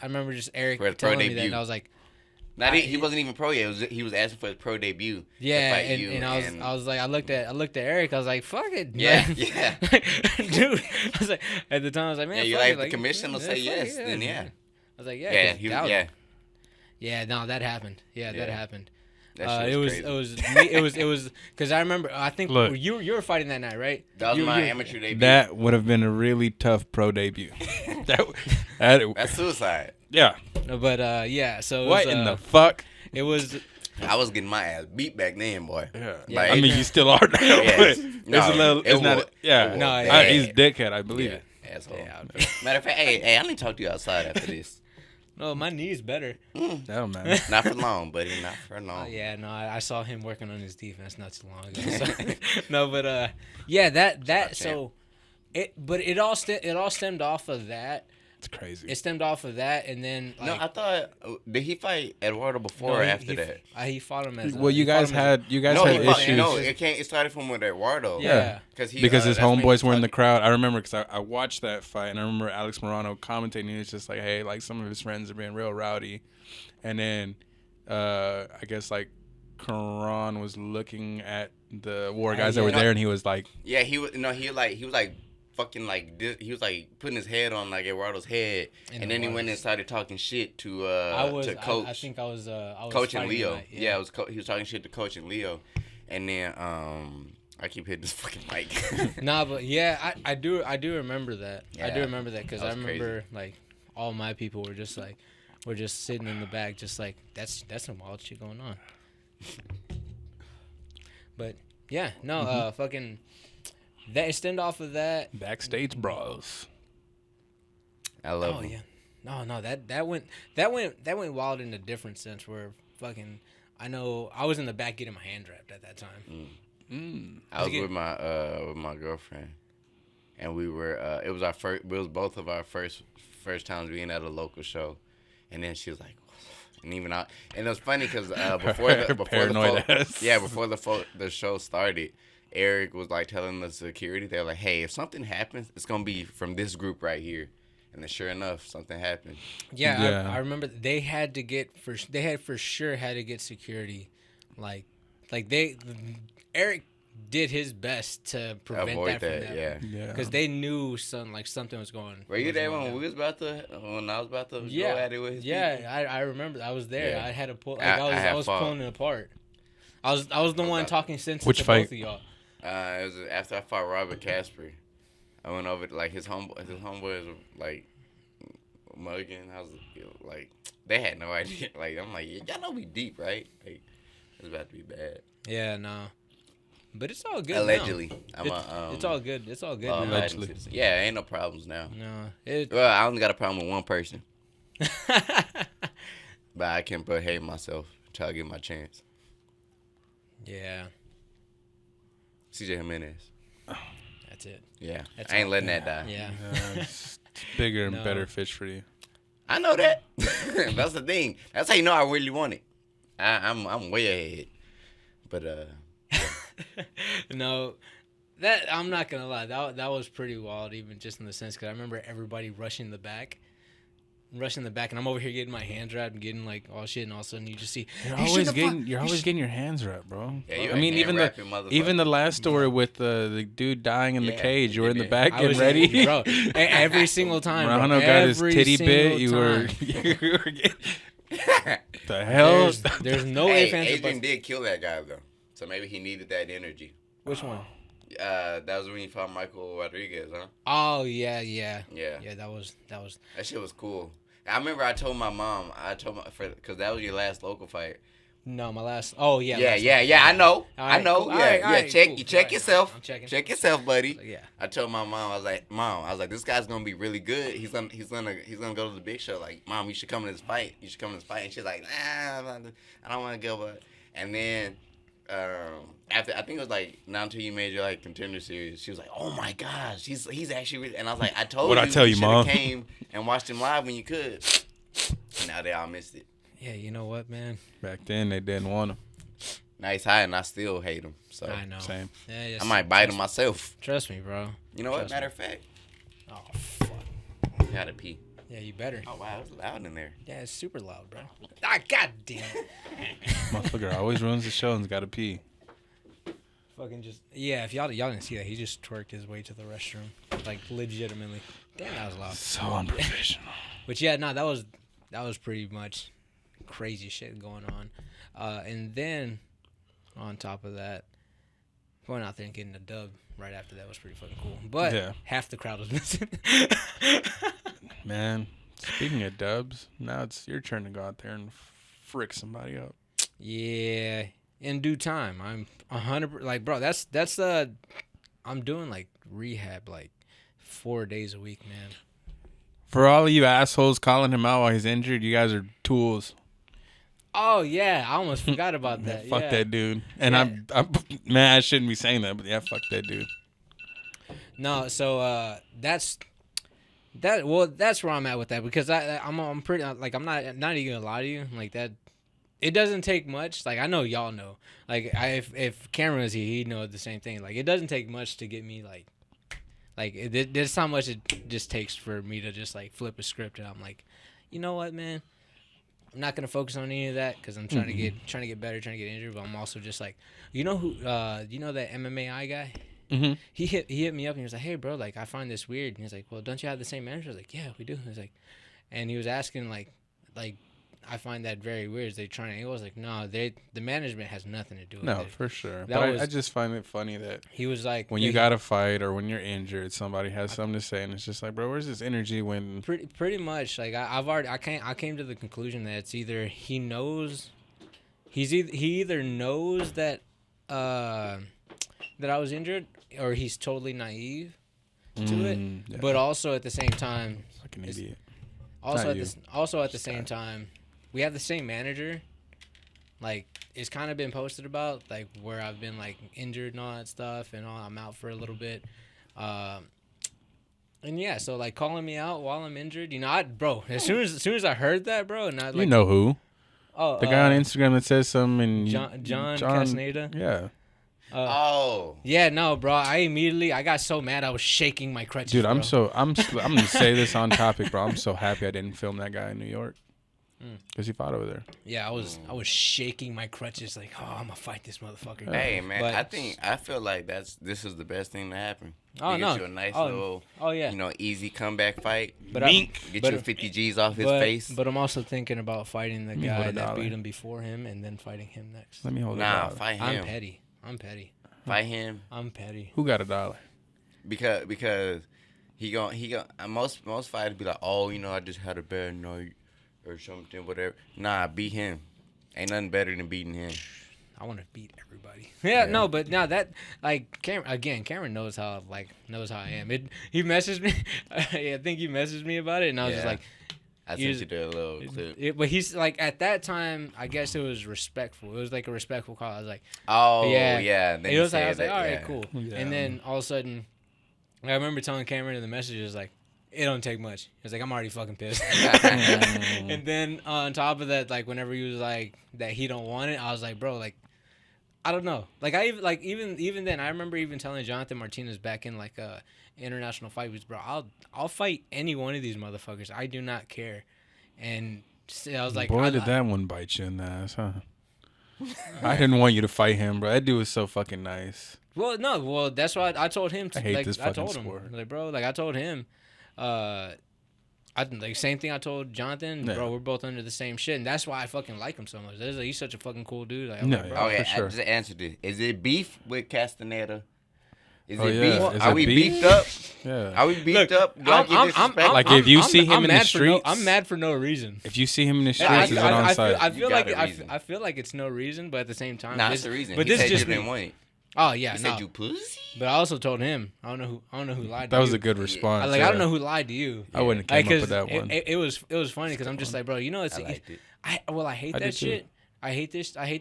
remember just Eric For his telling pro me that, debut. and I was like, he wasn't even pro yet. He was asking for his pro debut. yeah, to fight you, and I was like, I looked at Eric. I was like, fuck it, Yeah, man. yeah. Dude. I was like, at the time I was like, man, Yeah, you fuck like it. the commission will say fuck yes, then yeah. I was like, Yeah, yeah, yeah. yeah. No, that happened. Yeah, that happened. That shit was crazy. It was because I remember. I think Look. you were fighting that night, right? That was my amateur debut. That would have been a really tough pro debut. That's suicide. Yeah. But yeah. So it What was, in the fuck? It was. I was getting my ass beat back then, boy. Yeah. Like, I mean, you still are now. Yes. But No, it's a little. it It's not. was- Yeah. it No, was yeah. He's a dickhead. I believe it. Asshole. Yeah. Matter of fact, hey, I need to talk to you outside after this. No, my knee's better. That don't matter. Not for long, buddy. Not for long. Yeah, no, I saw him working on his defense not too long ago. So. No, but yeah, that so it all stemmed off of that. It's crazy. It stemmed off of that, and then No, I thought did he fight Eduardo before or after that? He fought him as Well, you guys had No, issues. no, it started from with Eduardo. Yeah. because His homeboys were in the crowd. I remember because I watched that fight, and I remember Alex Morano commentating. He was just like, "Hey, like some of his friends are being real rowdy," and then I guess like Karan was looking at the war guys that were there, and he was like, Yeah, he was fucking like this, he was like putting his head on like Eduardo's head, and then he went and started talking shit to Coach. I think I was Coach and fighting Leo. that, Yeah, he was talking shit to Coach and Leo, and then I keep hitting this fucking mic. Nah, but yeah, I do remember that. I do Yeah, remember that because that I was remember like all my people were just like sitting in the back, just like that's some wild shit going on. But yeah, no, fucking that stemmed off of that. backstage brawls. I love Oh him. yeah, no, that went wild in a different sense where fucking I know I was in the back getting my hand wrapped at that time. I was with my girlfriend, and we were. It was our first. It was both of our first times being at a local show, and then she was like, and even I. And it was funny because before the show started, Eric was like telling the security, they're like, "Hey, if something happens, it's gonna be from this group right here." And then sure enough, something happened. Yeah. I remember they had for sure had to get security, like Eric did his best to prevent Avoid that from that, them. Yeah. Because they knew something was going. Were you there when down. we was about to? When I was about to Yeah, go at it with his people? I remember. I was there. Yeah. I had to pull. I I was fought. pulling it apart. I was the one talking sense Which to fight? both of y'all. It was after I fought Robert Casper. I went over to, like his homeboys were like mugging. I was like, they had no idea. Like I'm like, y'all know we deep, right? Like it's about to be bad. Yeah, no. But it's all good. Allegedly, Now. It's all good. It's all good. law now. abiding Allegedly. citizen. Yeah, ain't no problems now. No. Well, I only got a problem with one person, but I can't behave myself until I get my chance. Yeah, CJ Jimenez. that's it. Yeah, That's I ain't all. letting that die. Yeah. It's bigger and No. better fish for you. I know that. That's the thing. That's how you know I really want it. I'm way ahead. But No, that I'm not gonna lie. That was pretty wild, even just in the sense because I remember everybody rushing the back, and I'm over here getting my hands wrapped and getting like all shit, and all of a sudden you just see You're always getting your hands wrapped, bro. Yeah, you I mean, a hand-wrapping motherfucker. even the last story with the dude dying in the Yeah, cage, you were in the yeah. back I getting was ready. bro. Every single time, bro. Rano got his Every titty single bit. You were time. you were getting the hell. There's no Hey, ifs, ands, or Adrian buts. did kill that guy though, so maybe he needed that energy. Which one? That was when he fought Michael Rodriguez, huh? Oh yeah. Yeah. That was. That shit was cool. I remember I told my mom, because that was your last local fight. No, my last. Oh yeah. Yeah. I know. All right, I know. cool. Yeah, All right, yeah. all right, Check, cool. you check All right. yourself. I'm checking. Check yourself, buddy. Yeah. I told my mom, I was like, this guy's gonna be really good. He's gonna go to the big show. Like, Mom, you should come to this fight. And she's like, nah, I don't want to go. But and then after I think it was like not until you made your like contender series, she was like, oh my gosh, he's actually really. And I was like, I told What'd you. I tell you, should've Mom? Came and watched him live when you could. And now they all missed it. Yeah, you know what, man? Back then they didn't want him. Now he's high and I still hate him. So I know. Same. Yeah, just, I might bite him myself. Trust me, bro. You know what? Trust Matter of fact, Oh fuck. gotta pee. Yeah, you better. Oh wow, it was loud in there. Yeah, it's super loud, bro. Ah, god damn it. Motherfucker always ruins the show and's got to pee. Fucking just. Yeah, if y'all didn't see that, he just twerked his way to the restroom, like legitimately. Damn, that was loud. So unprofessional. But yeah, no, that was pretty much crazy shit going on. And then on top of that, going out there and getting a dub right after that was pretty fucking cool. But half the crowd was missing. Man, speaking of dubs, now it's your turn to go out there and frick somebody up. Yeah, in due time. I'm 100%. Like, bro, that's I'm doing like rehab like 4 days a week, man. For all of you assholes calling him out while he's injured, you guys are tools. Oh yeah, I almost forgot about that. Fuck that dude. And I'm man, I shouldn't be saying that, but yeah, fuck that dude. No, so that's where I'm at with that, because I'm pretty, like, I'm not even gonna lie to you, like, that it doesn't take much. Like, I know y'all know, like, if Cameron was here, he'd know the same thing. Like, it doesn't take much to get me there's how much it just takes for me to just like flip a script, and I'm like, you know what, man, I'm not gonna focus on any of that because I'm trying to get better, trying to get injured. But I'm also just like, you know that MMA guy. Mm-hmm. He hit me up and he was like, hey bro, like, I find this weird. And he's like, well, don't you have the same manager? I was like, yeah, we do. He's like, and he was asking like I find that very weird. They trying to. It was like, no, the management has nothing to do with it. No, for sure. But I just find it funny that he was like, when you got to fight or when you're injured, somebody has something to say, and it's just like, bro, where's this energy when? Pretty much, like, I came to the conclusion that it's either he knows, he either knows that that I was injured, or he's totally naive to it. Yeah. But also at the same time, like an idiot. Also at the same time, we have the same manager. Like, it's kind of been posted about, like, where I've been, like, injured and all that stuff, and I'm out for a little bit. And yeah, so, like, calling me out while I'm injured, you know, bro, as soon as I heard that, bro, and I, like, you know who? Oh, the guy on Instagram that says something, and John Castaneda. Yeah. Yeah, no, bro. I got so mad I was shaking my crutches. Dude, bro. I'm gonna say this on topic, bro. I'm so happy I didn't film that guy in New York because he fought over there. Yeah, I was shaking my crutches like, oh, I'm gonna fight this motherfucker. Hey man, but I feel like this is the best thing to happen. Oh, Get you a nice little, yeah, you know, easy comeback fight. But get you 50 G's off his face. But I'm also thinking about fighting the guy that beat him before him, and then fighting him next. Let me hold it. Nah, fight him. I'm petty. Fight him. I'm petty. Who got $1? Because he gon' most fighters be like, oh, you know, I just had a bad night or something, whatever. Nah, beat him. Ain't nothing better than beating him. I want to beat everybody. Yeah, no, but now that, like, Cameron knows how I am. He messaged me. I think he messaged me about it, and I was just like, I sent you the little clip. But he's like, at that time, I guess it was respectful. It was like a respectful call. I was like, oh yeah. Then I was like, all right, cool. Yeah. And then all of a sudden, I remember telling Cameron in the messages, like, it don't take much. He was like, I'm already fucking pissed. And then on top of that, like, whenever he was like that he don't want it, I was like, bro, like, I don't know. Like, even then, I remember even telling Jonathan Martinez back in like a international fight, was, bro, I'll fight any one of these motherfuckers. I do not care. And I was like, boy, did that one bite you in the ass, huh? I didn't want you to fight him, bro. That dude was so fucking nice. Well, that's why I told him. I hate this fucking sport. Like, bro, like, I told him, same thing I told Jonathan, bro. We're both under the same shit, and that's why I fucking like him so much. He's such a fucking cool dude. Like, no, like, bro, okay, for sure. I just answered this. Is it beef with Castaneda? Is it beef? Is Are it we beef? beefed up? Yeah. Are we beefed up? Like, if you see him in the streets, I'm mad for no reason. If you see him in the streets, is it on site? I feel like it's no reason, but at the same time, nah, it's the reason. But he this said just you didn't want it. Oh yeah, he said you pussy. But I also told him, I don't know who lied. That was a good response. I don't know who lied to you. I wouldn't have came up with that one. It was funny because I'm just like, bro, you know, it's. I liked it. I hate that shit. Too. I hate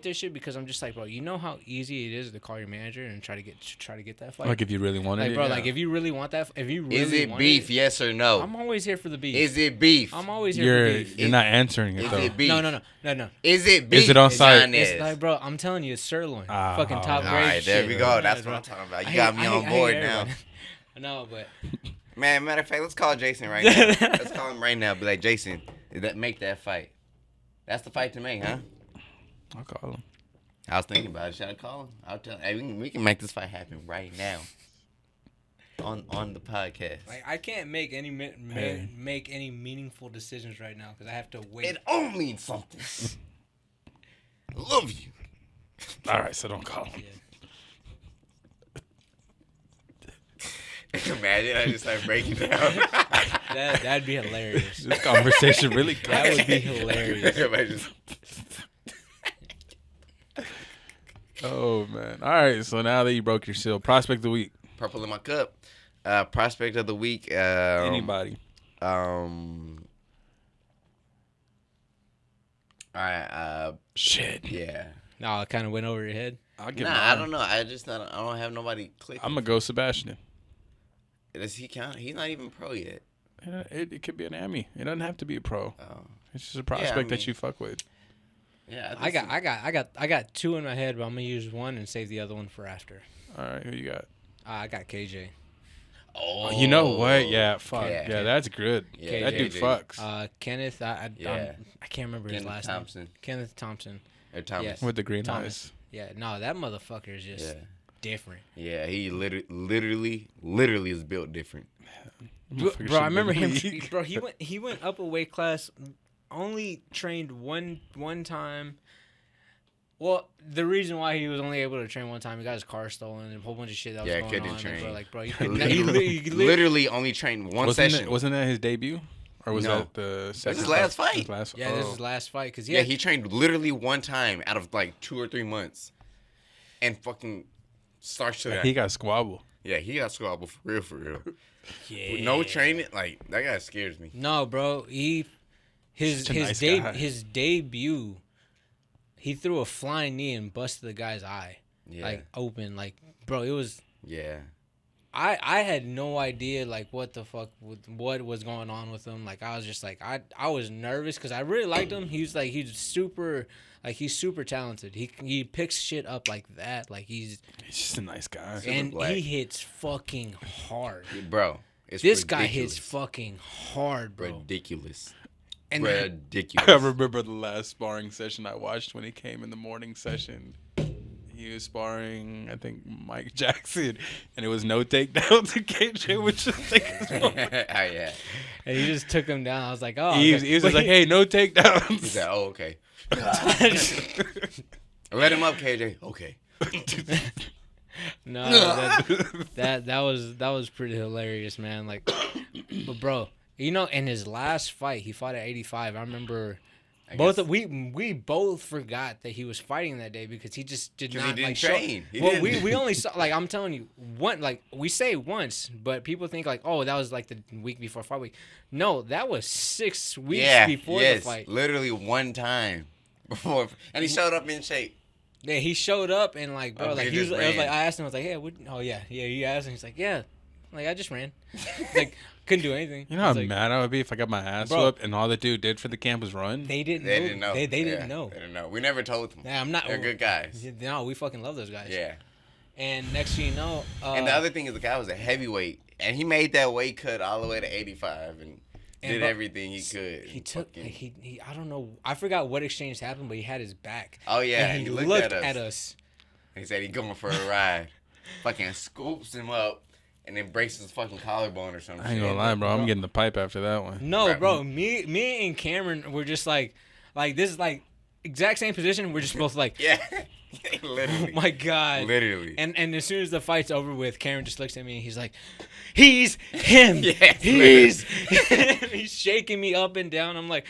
this shit because I'm just like, bro, you know how easy it is to call your manager and try to get that fight. Like, if you really wanted it, bro. Like, if you really want that, is it beef? Yes or no? I'm always here for the beef. Is it beef? I'm always here for beef. You're not answering it though. Is it beef? No. Is it beef? Is it on site? It's like, bro, I'm telling you, it's sirloin. Fucking top grade. All right, there shit, we bro. go. That's what I'm talking about. You got me on board now. No, but man, matter of fact, let's call Jason right now. Let's call him right now. Be like, Jason, make that fight. That's the fight to make, huh? I'll call him. I was thinking about it. Should I call him? I'll tell. Hey, we can make this fight happen right now. on the podcast. Like I can't make any make any meaningful decisions right now because I have to wait. It all means something. I love you. All right, so don't call. Yeah. Imagine I just start breaking down. That'd be hilarious. This conversation really got That would be hilarious. Everybody just, Oh man! All right, so now that you broke your seal, prospect of the week. purple in my cup. Prospect of the week. Anybody? All right. Shit. Yeah. No, it kind of went over your head. I'll give. Nah, I don't know. I don't have nobody click. I'm gonna go Sebastian. Does he count? He's not even pro yet. It could be an Emmy. It doesn't have to be a pro. Oh. It's just a prospect that you fuck with. Yeah. I got two in my head, but I'm gonna use one and save the other one for after. All right, who you got? I got KJ. Oh. You know what? Yeah, fuck. Yeah. Yeah, that's good. Yeah, that dude KJ. fucks. Kenneth. I can't remember his Kenneth last Thompson. name. Kenneth Thompson. Or Thomas. Yes. With the green Thomas. eyes. Yeah. No, that motherfucker is just different. Yeah, he literally is built different. Bro, I remember him. Bro, he went up a weight class. Only trained one time. Well, the reason why he was only able to train one time, he got his car stolen and a whole bunch of shit that was going couldn't on. train. Bro, like, bro, Literally only trained one session. Wasn't that his debut? Or was No. that the That's second his last fight? fight. His last, Yeah, this is his last fight because Yeah, he trained literally one time out of like 2 or 3 months, and fucking starts to He got squabble. Yeah, he got squabble for real. Yeah. With no training, like that guy scares me. No, bro, his nice guy. his debut, he threw a flying knee and busted the guy's eye, Yeah, like open, like bro, it was. yeah. Mm-hmm. I had no idea like what the fuck what was going on with him. Like I was just like I was nervous because I really liked him. He's super talented. He picks shit up like that. Like he's just a nice guy. and black. he hits fucking hard. Bro, it's This guy ridiculous. hits fucking hard, bro. Ridiculous. And Ridiculous. I remember the last sparring session I watched when he came in the morning session. He was sparring, I think, Mike Jackson, and it was no takedowns to KJ, which is like, yeah. and he just took him down. I was like, oh, he okay. was just like, hey, no He takedowns. said, "Oh, okay." Let him up, KJ. Okay. No, that was pretty hilarious, man. Like, but bro, you know, in his last fight, he fought at 85. I remember we both forgot that he was fighting that day because he just did not he didn't like train. we only saw, like, I'm telling you, we say once, but people think like, oh, that was like the week before fight week. No, that was 6 weeks before the fight. Literally one time before, and he showed up in shape. Yeah, he showed up and like, bro, like he he was, just I was like, ran. I asked him, I was like, yeah, you asked him, he's like, yeah, like I just ran, like couldn't do anything. You know I how was like, mad I would be if I got my ass Bro. whooped and all the dude did for the camp was run? They didn't know. They didn't know. They didn't know. We never told them. Yeah, I'm not. They're good guys. No, we fucking love those guys. Yeah. And next thing you know, And the other thing is, the guy was a heavyweight, and he made that weight cut all the way to 85, and did bro, everything he could. he took he I don't know, I forgot what exchange happened, but he had his back. Oh yeah, and he he looked looked at us. He said he going for a ride. Fucking scoops him up, and then breaks his fucking collarbone or something. I ain't gonna lie, bro. I'm getting the pipe after that one. No, Right. bro, me and Cameron were just like this is like exact same position. We're just both like, Yeah, oh literally. my god, Literally. And as soon as the fight's over with, Cameron just looks at me and he's like, he's him. Yeah, he's he's shaking me up and down. I'm like,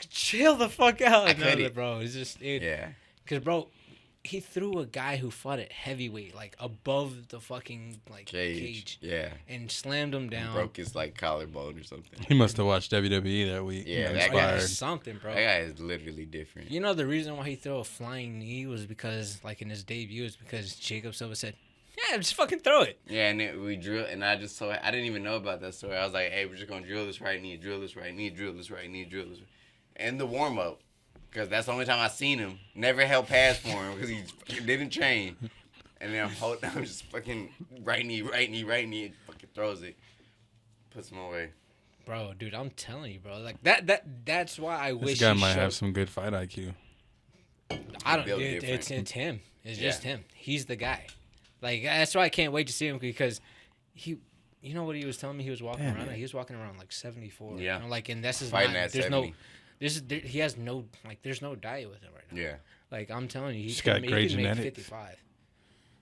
chill the fuck out. I couldn't. No, bro, it's just Yeah. Cause bro, he threw a guy who fought at heavyweight, like above the fucking like cage, Yeah. and slammed him down. Broke his like collarbone or something. He must have watched WWE that week. Yeah, Got that guy Yeah, inspired. something, bro. That guy is literally different. You know the reason why he threw a flying knee was because, like in his debut, is because Jacob Silva said, "Yeah, just fucking throw it." Yeah, and then we drill, and I didn't even know about that story. I was like, hey, we're just gonna drill this right knee, drill this right knee, drill this right knee, drill this, and the warm up, because that's the only time I seen him. Never held pass for him because he didn't train. And then I'm just fucking right knee, and fucking throws it, puts him away. Bro, dude, I'm telling you, bro. Like that's why I wish This guy he might showed- have some good fight IQ. I don't. Built It's different. him. It's Yeah. just him. He's the guy. Like that's why I can't wait to see him because You know what he was telling me? He was walking around. He was walking around like 74. Yeah. You know, like, and this is Fighting not. at There's 70. he has no like. There's no diet with him right now. Yeah. Like I'm telling you, He's got great he could make genetics. 55.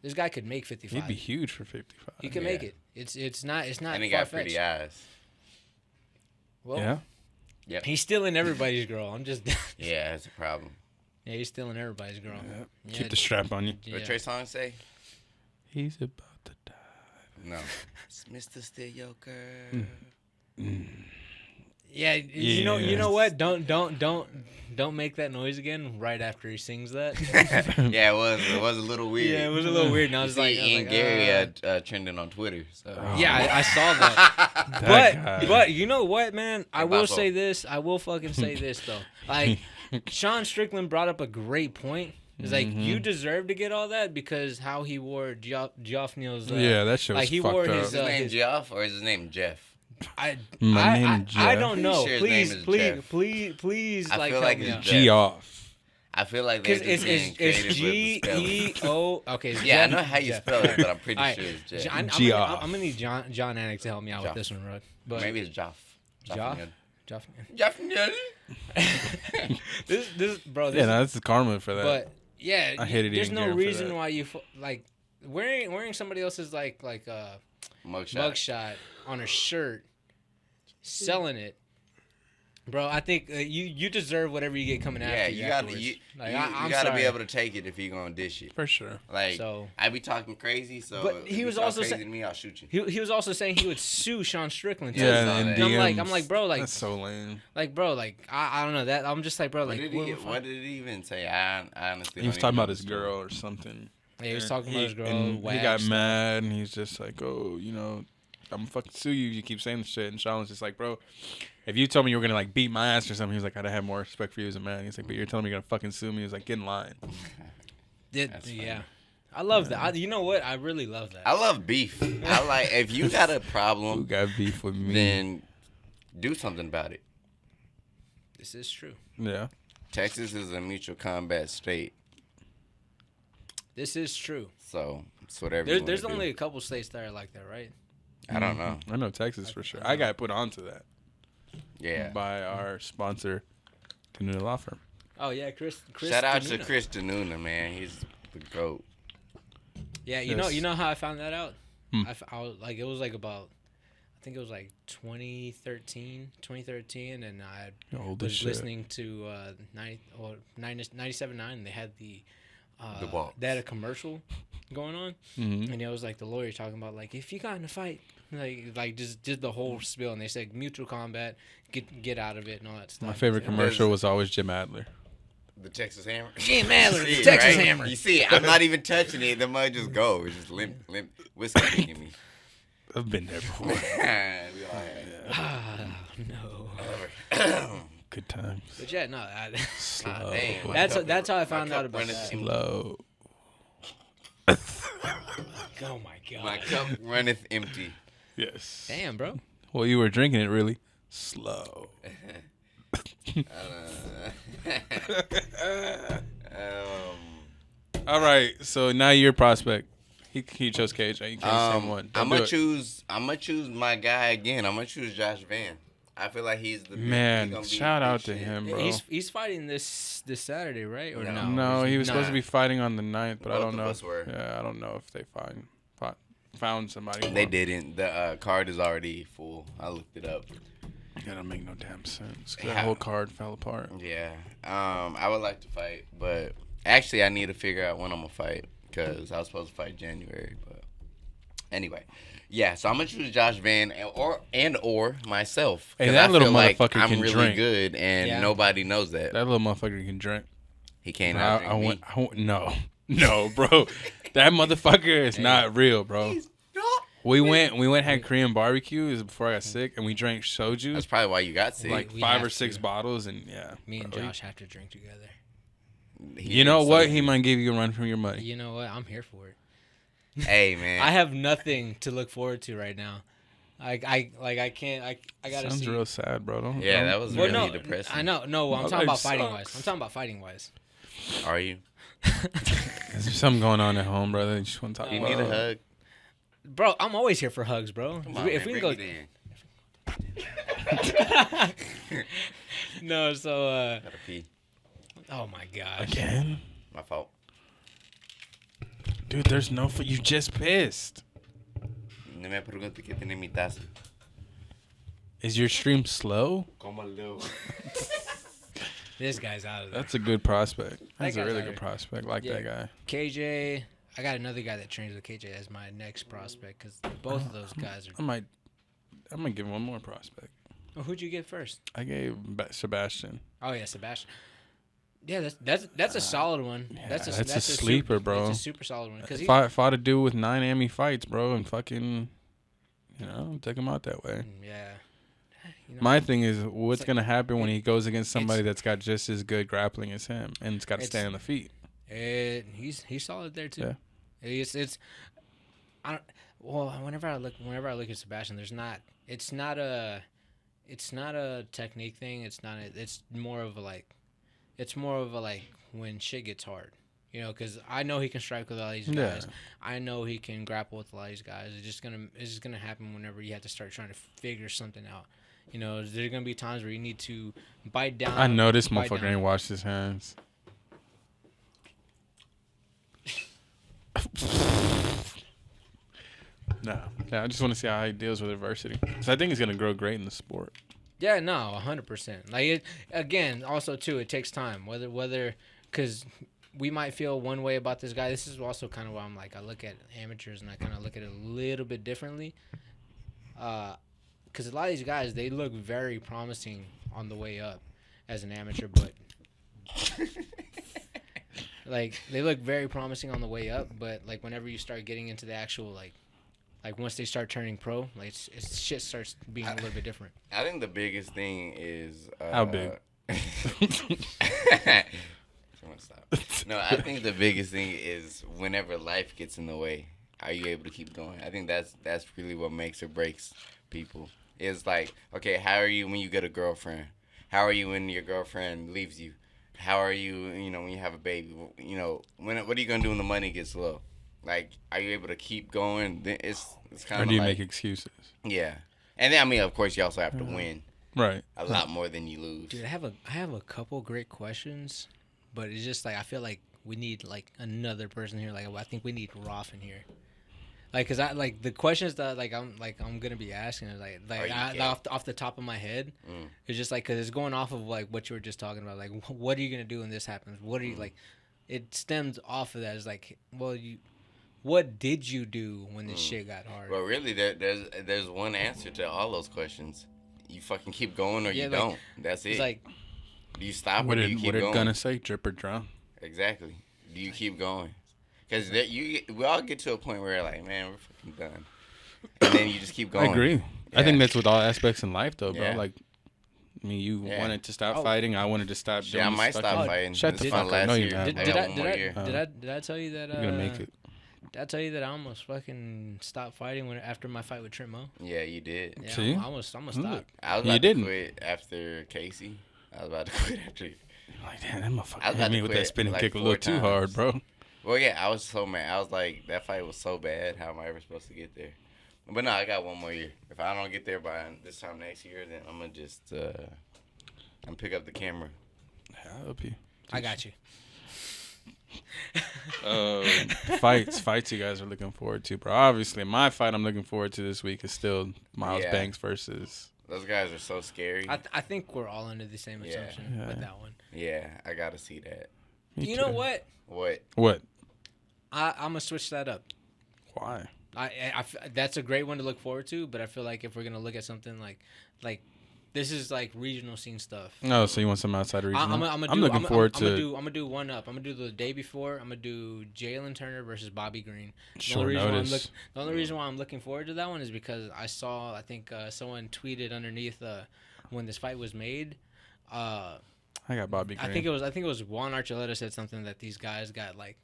This guy could make 55. He'd be huge for 55. He can make it. It's not. And he got pretty eyes. Well, Yeah. Yep. he's stealing everybody's girl. I'm just. Yeah, that's a problem. Yeah, he's stealing everybody's girl. Yeah. Yeah. Keep the strap on you. Yeah. What Trey Songz say? He's about to die. No. It's Mr. Still Your Girl. Yeah, you know what? Don't make that noise again right after he sings that. Yeah, it was a little weird. Yeah, it was a little weird. And I was like, Ian Gary trending on Twitter. So. Yeah, I saw that. guy. but you know what, man? I will Basso. say this. I will fucking say this though. Like, Sean Strickland brought up a great point. It's like you deserve to get all that because how he wore Geoff Neal's. Yeah, that shit was like he fucked wore up. his. Is his name Geoff or is his name Jeff? I Jeff. don't know. Pretty sure his name is Please, I like feel help like me it's out. Jeff. G-off. I feel like they're Because just being creative with the spelling. G-E-O. Okay. Yeah, I Jeff- know how you Jeff. spell it, but I'm pretty All right. sure it's Jeff. I'm gonna need John Anik to help me out Joff. with this one, bro. But Maybe it's Joff. Joff? Joff. Joff. Joff. this bro. This Yeah, no, that's the karma for that. But yeah, I hated there's Ian no Gary for reason that. why you like wearing somebody else's like mugshot on a shirt, selling it. Bro, I think you deserve whatever you get coming Yeah, after you you. gotta afterwards. you Like, gotta I'm be sorry. able to take it if you're gonna dish it. For sure. Like So- I be talking crazy, so But if he you was talk also crazy say- to me, I'll shoot you. He was also saying he would sue Sean Strickland. Too. Yeah, saw and that. And I'm DMs. like, bro, like, That's so lame. like, bro, like, I don't know that. I'm just like, bro, What like, did he even say? I honestly He was don't talking even know about his the story. girl or something. yeah, he was And talking about his girl. and he got waxed. mad, and he's just like, "Oh, you know, I'm gonna fucking sue you. You keep saying this shit." And Sean was just like, "Bro, if you told me you were gonna like beat my ass or something," he was like, "I'd have more respect for you as a man." He's like, "But you're telling me you're gonna fucking sue me?" He was like, "Get in line." That's funny. Yeah, I love that. You know what? I really love that. I love beef. I like if you got a Who problem, got beef with me? then do something about it. This is true. Yeah. Texas is a mutual combat state, This is true. so it's whatever. you There's wanna only do. a couple states that are like that, right? I don't know. I know Texas for sure. I got put onto that Yeah. by our sponsor, Canuna Law Firm. Oh yeah, Chris. Shout out to Denuna. Chris Denuna, man. He's the goat. Yeah, Yes. you know how I found that out? Hmm. I was like, it was like about, I think it was like 2013, and I You're old as was shit. listening to 97.9, and they had The Walks. they had a commercial going on, Mhm. and it was like the lawyer talking about like if you got in a fight, like just did the whole spiel, and they said mutual combat, get out of it, and all that stuff. My favorite commercial was always Jim Adler. The Texas Hammer. Jim Adler, You the see it, Texas right? Hammer. You see it. I'm not even touching it. The mud just goes. It's just limp whiskey kicking me. I've been there before. We all have. Ah, no. Good times. But yeah, no. Slow. Damn, my That's how I my found cup out about runneth that. empty. Slow. Oh my god. My cup runneth empty. Yes. Damn, bro. Well, you were drinking it really slow. All right. So now you're a prospect. He chose KJ. You can't say one. I'm Don't gonna do it. I'm gonna choose my guy again. I'm gonna choose Josh Van. I feel like he's the Man, he's gonna be shout big out to shit. him, bro. He's fighting this Saturday, right? Or no? No, he was supposed to Nah. be fighting on the 9th, but I Both don't of know. us were. Yeah, I don't know if they found somebody. They didn't. The card is already full. I looked it up. That don't make no damn sense. Yeah. That whole card fell apart. Yeah. I would like to fight, but actually I need to figure out when I'm gonna fight because I was supposed to fight January. But anyway, yeah. So I'm gonna choose Josh Van or myself. Hey, 'Cause that I little feel like motherfucker I'm can really drink. good, and Yeah. nobody knows that. That little motherfucker can drink. He can't I outdrink me. went, no, bro. That motherfucker is not real, bro. We went had Korean barbecue. It was before I got sick, and we drank soju, That's probably why you got sick. like We 5 have or 6 to. bottles, and yeah. Me and bro, Josh have to drink together. You know what? He might give you a run for your money. You know what? I'm here for it. Hey man. I have nothing to look forward to right now. I can't. I gotta Sounds see. real sad, bro. Don't, Yeah, don't- that was Well, really no, depressing. I know. No, I'm My talking life about fighting sucks. wise. I'm talking about fighting wise. Are you? There's something going on at home, brother. You just want to talk You about need a it. hug. Bro, I'm always here for hugs, bro. Come on, If man, we bring can it go. in. No, so Gotta pee. oh my gosh. Again? My fault. Dude, there's no... You just pissed. No me pregunte qué tiene mi taza. Is your stream slow? Cómalo. This guy's out of there. That's a good prospect. That's a guy's really out good there. prospect. Like Yeah. that guy. KJ, I got another guy that trains with KJ as my next prospect because both of those guys are. I'm gonna give one more prospect. Oh, who'd you get first? I gave Sebastian. Oh yeah, Sebastian. Yeah, that's a solid one. Yeah, That's a sleeper, bro. That's a super solid one because Fought a dude with 9 Emmy fights, bro, and fucking, took him out that way. yeah. You know, My thing is, what's like- gonna happen when he goes against somebody it's- that's got just as good grappling as him and it's got to stand on the feet? he's solid there too. Yeah. It's I don't. Well, whenever I look at Sebastian, it's not a technique thing. It's more of a like when shit gets hard, because I know he can strike with all these guys. Yeah. I know he can grapple with all these guys. It's just gonna happen whenever you have to start trying to figure something out. There's gonna be times where you need to bite down. I know this bite motherfucker down. ain't washed his hands. No. Yeah, I just want to see how he deals with adversity. So I think he's gonna grow great in the sport. Yeah, no, 100%. Like again, also too, it takes time. Whether because we might feel one way about this guy. This is also kind of why I'm like I look at amateurs and I kind of look at it a little bit differently. Because a lot of these guys, they look very promising on the way up as an amateur, but like they look very promising on the way up, but like whenever you start getting into the actual like once they start turning pro, like it's shit starts being a little bit different. I think the biggest thing is How big? Stop. No, I think the biggest thing is whenever life gets in the way, are you able to keep going? I think that's really what makes or breaks people. It's like, okay, how are you when you get a girlfriend? How are you when your girlfriend leaves you? How are you, when you have a baby? What are you gonna do when the money gets low? Like, are you able to keep going? It's kind Or of do you like, make excuses? yeah. And then of course, you also have to win Right. a lot more than you lose. Dude, I have a couple great questions, but it's just like I feel like we need like another person here. Like I think we need Roth in here. Like, cause I like the questions that I'm gonna be asking is off the top of my head. It's just like cause it's going off of like what you were just talking about. Like, what are you gonna do when this happens? What are you like? It stems off of that. It's like, well, what did you do when this shit got hard? Well, really, there's one answer to all those questions. You fucking keep going or you like, don't. That's it. It's like, do you stop What or do did you keep going? gonna say? Drip or drown? Exactly. Do you keep going? Because we all get to a point where like, man, we're fucking done. And then you just keep going. I agree. Yeah. I think that's with all aspects in life, though, bro. Yeah. Like, I mean, you Yeah. wanted to stop Oh. fighting. I wanted to stop. Shit, doing I this might fucking- stop fighting. Shut This the is my fuck up. last No, you're year. not. did I I got one more year. did I tell you that? You're gonna make it. Did I tell you that I almost fucking stopped fighting after my fight with Trent Mo? Yeah, you did. Yeah, See? I almost stopped. I was You about to didn't. quit after Casey. I was about to quit after. Like, damn, that motherfucker I was about hit me to with quit, that spinning like, kick a 4 little too hard, times. bro. Well, yeah, I was so mad. I was like, that fight was so bad. How am I ever supposed to get there? But no, I got one more year. If I don't get there by this time next year, then I'm gonna just I'm pick up the camera. Yeah, I'll be. I got you. Fights you guys are looking forward to, bro. Obviously, my fight I'm looking forward to this week is still Miles Yeah. Banks versus. Those guys are so scary. I think we're all under the same Yeah. assumption Yeah. with that one. Yeah, I gotta see that. Me You too. know what? What? What? I'm gonna switch that up. Why? That's a great one to look forward to, but I feel like if we're gonna look at something like this is like regional scene stuff. No, so you want some outside regional? I'm looking forward to. I'm gonna do one up. I'm gonna do the day before. I'm gonna do Jalen Turner versus Bobby Green. Short notice. The only reason why I'm looking forward to that one is because I think someone tweeted underneath when this fight was made. I got Bobby Green. I think it was Juan Archuleta said something that these guys got like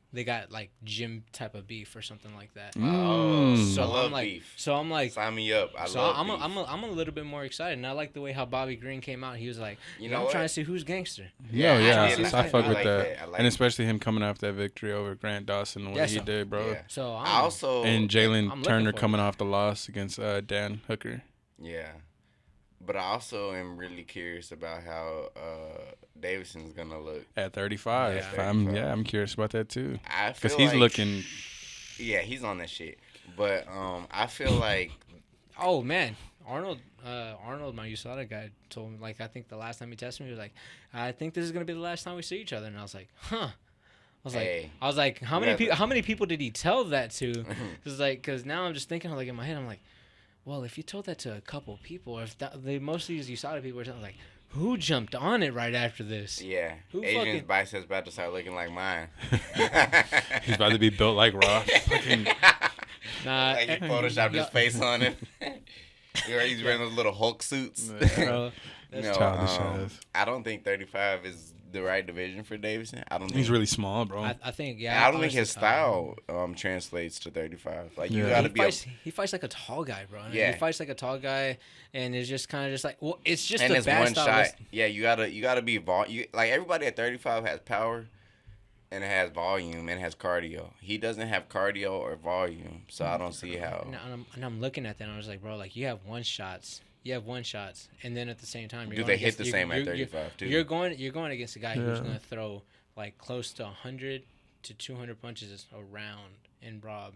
gym type of beef or something like that. Oh, So I love I'm like, beef. so I'm like, Sign me up. I so love I'm beef. I'm a little bit more excited, and I like the way how Bobby Green came out. He was like, You know I'm what? trying to see who's gangster. Yeah, I did I like fuck that. with I like that. that. I like And it. especially him coming off that victory over Grant Dawson the way Yeah, he so- did, bro. Yeah. So I also And Jalen I'm looking Turner forward coming to off the loss against Dan Hooker. Yeah. But I also am really curious about how Davidson's gonna look. At 35. Yeah. I'm curious about that too. I feel Because he's like, looking. Yeah, he's on that shit. But I feel like Oh man, Arnold, my USADA guy, told me like I think the last time he tested me, he was like, I think this is gonna be the last time we see each other, and I was like, huh. Hey, I was like, how many people did he tell that to? Mm-hmm. Because now I'm just thinking like in my head, I'm like, well, if you told that to a couple people, or if most of these USADA people were telling, like, who jumped on it right after this? yeah, Who Adrian's fucking- biceps about to start looking like mine. He's about to be built like Ross. Nah, Like he photoshopped his face on him. He's wearing those little Hulk suits. bro. No, childish ass. I don't think 35 is the right division for Davidson. I don't think He's really small, bro. I think And I don't think his honestly, style translates to 35. Like you Yeah. gotta He be. he fights like a tall guy, bro. Yeah. He fights like a tall guy, and it's just kind of just like, well, it's just And a it's bad one style. shot. Yeah, you gotta be like everybody at 35 has power, and it has volume and has cardio. He doesn't have cardio or volume, so I don't see how. And I'm looking at that, and I was like, bro, like you have one shots. You have one shots, and then at the same time, Do they hit the same at 35 too? You're going against a guy who's Yeah. going to throw like close to 100 to 200 punches around in Rob.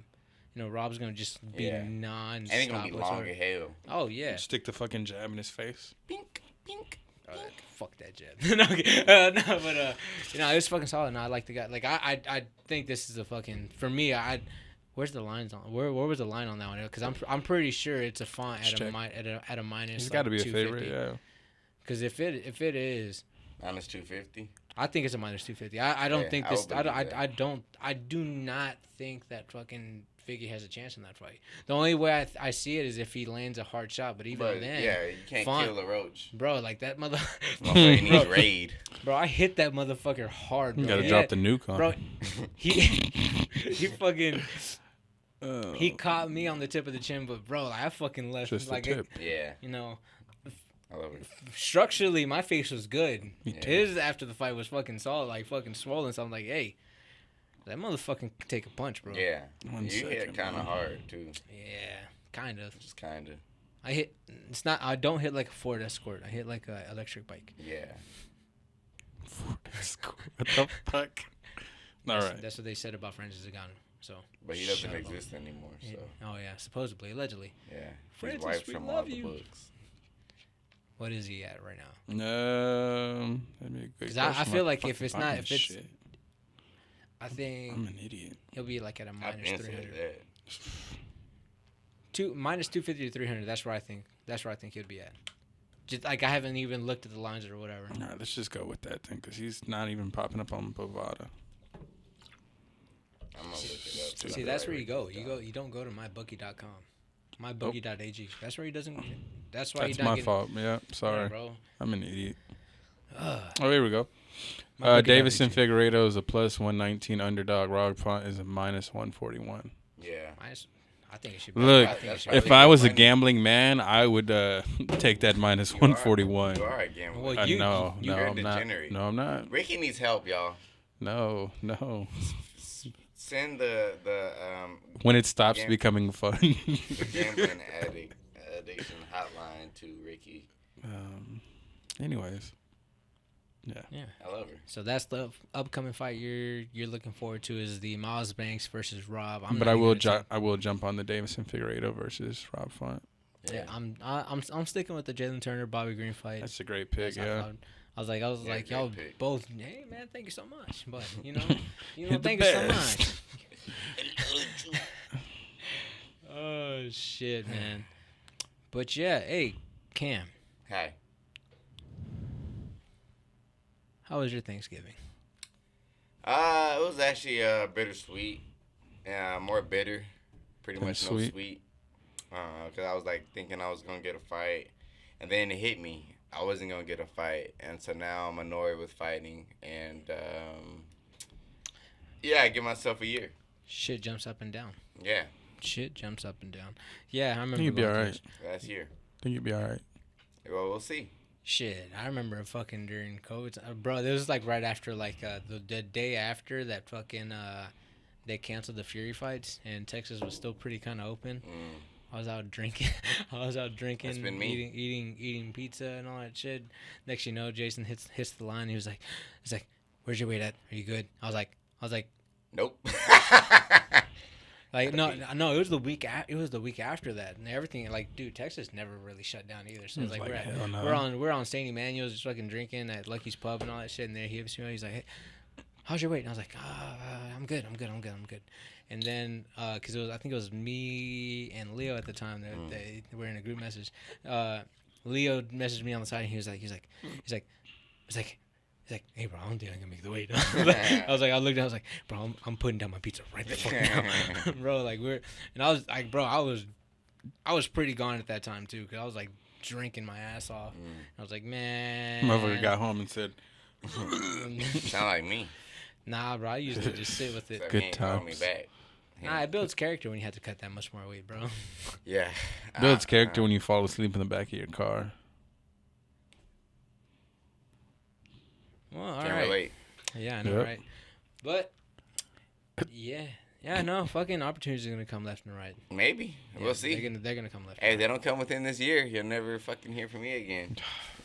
You know, Rob's going to just be Yeah. non-stop. And he's gonna be long as hell. Oh yeah. Stick the fucking jab in his face. Pink, pink. Fuck that jab. No, okay. No, but you know, it's fucking solid. And I like the guy. Like I think this is a fucking for me. Where's the lines on? Where was the line on that one? Because I'm pretty sure it's a font at a minus. He's like got to be a 250. favorite, yeah. Because if it is, Minus 250. I think it's a minus 250. I don't Yeah, think I this. would believe that. I do not think that fucking Figgy has a chance in that fight. The only way I see it is if he lands a hard shot. But even But then, yeah, you can't Font- kill a roach. bro, like that mother. Motherfucker needs raid. Bro, I hit that motherfucker hard. Bro. You got to Yeah. drop the nuke on Bro, him. he fucking he caught me on the tip of the chin, but bro, I fucking left Just the like tip. Yeah, you know, I love it. structurally my face was good. Me too. His after the fight was fucking solid, like fucking swollen. So I'm like, hey, that motherfucker can take a punch, bro. Yeah, One you hit second, kind of man. hard too. Yeah, kind of. Just kind of. I hit. It's not. I don't hit like a Ford Escort. I hit like a electric bike. Yeah. What the fuck? All right. That's what they said about Francis Ngannou. So. But he doesn't Shut up. exist anymore. So Oh yeah, supposedly, allegedly. yeah, Francis, he's wiped we from love all the you. books. What is he at right now? That'd be a good 'Cause I question. feel I'm like fucking if it's not- finding if it's- shit. I think I'm an idiot. he'll be like at a I've minus been 300. said that. Minus 250 to 300. That's where I think he'd be at. Just like I haven't even looked at the lines or whatever. All right, let's just go with that then, because he's not even popping up on Bovada. I'm gonna look it up. too. See, that's where you go. You don't go to mybookie.com. Mybookie.ag. That's where he doesn't. That's why That's he's not my getting, fault. Yeah, Yeah, sorry. bro. I'm an idiot. Ugh. Oh, here we go. Mybookie.ag. Davison Figueiredo is a plus 119 underdog. Rob Font is a minus 141. Yeah. I think it should be. Look, I think it should That's if be. I was a funny. gambling man, I would take that minus You are- 141. You are a gambler. Well, No, you're no, a I'm not. degenerate. No, I'm not. Ricky needs help, y'all. No. Send the When it stops Gam- becoming fun. the gambling addiction hotline to Ricky. Anyways. Yeah. Yeah. I love her. So that's the upcoming fight you're looking forward to is the Miles Banks versus Rob. But I will jump on the Davison Figueiredo versus Rob Font. Yeah, I'm sticking with the Jalen Turner Bobby Green fight. That's a great pick, That's yeah. how I was like great y'all pick. both. Hey man, thank you so much. But you know, You're the thank you so best. much. Oh shit, man. But yeah, hey Cam, Hi. how was your Thanksgiving? It was actually bittersweet. More bitter. Pretty Than much no sweet. Because I was like thinking I was gonna get a fight, and then it hit me. I wasn't gonna get a fight, and so now I'm annoyed with fighting, and I give myself a year. Shit jumps up and down. Yeah, Shit jumps up and down. Yeah, I remember. I think you'd be going through alright. last year. I think you'd be alright. Well, we'll see. Shit, I remember fucking during COVID, bro. This was like right after, like the day after that fucking they canceled the Fury fights, and Texas was still pretty kind of open. I was out drinking. That's been me. eating pizza and all that shit. Next, you know, Jason hits the line. He's like, "Where's your weight at? Are you good?" I was like, Nope. like no. It was the week. It was the week after that, and everything. Like, dude, Texas never really shut down either. So it's like hell no. we're on St. Emmanuel's, just fucking drinking at Lucky's Pub and all that shit. And there he hits me. He's like, "Hey, how's your weight?" And I was like, I'm good. And then, cause I think it was me and Leo at the time. They were in a group message. Leo messaged me on the side, and he's like, "Hey, bro, I don't think I'm gonna make the weight." I was like, I looked down, I was like, "Bro, I'm putting down my pizza right the fuck now." Bro, like and I was like, bro, I was pretty gone at that time too, cause I was like drinking my ass off. I was like, man. Motherfucker got home and said, Sound like me. Nah, bro, I used to just sit with it. So Good he ain't calling me times. back. Nah, it builds character when you have to cut that much more weight, bro. Yeah. builds character when you fall asleep in the back of your car. Well, all Can't right. relate. Yeah, I know, Yep. right? But yeah, no, fucking opportunities are gonna come left and right. Maybe. Yeah, We'll see. They're gonna come left. Hey, if and they don't come within this year, you'll never fucking hear from me again.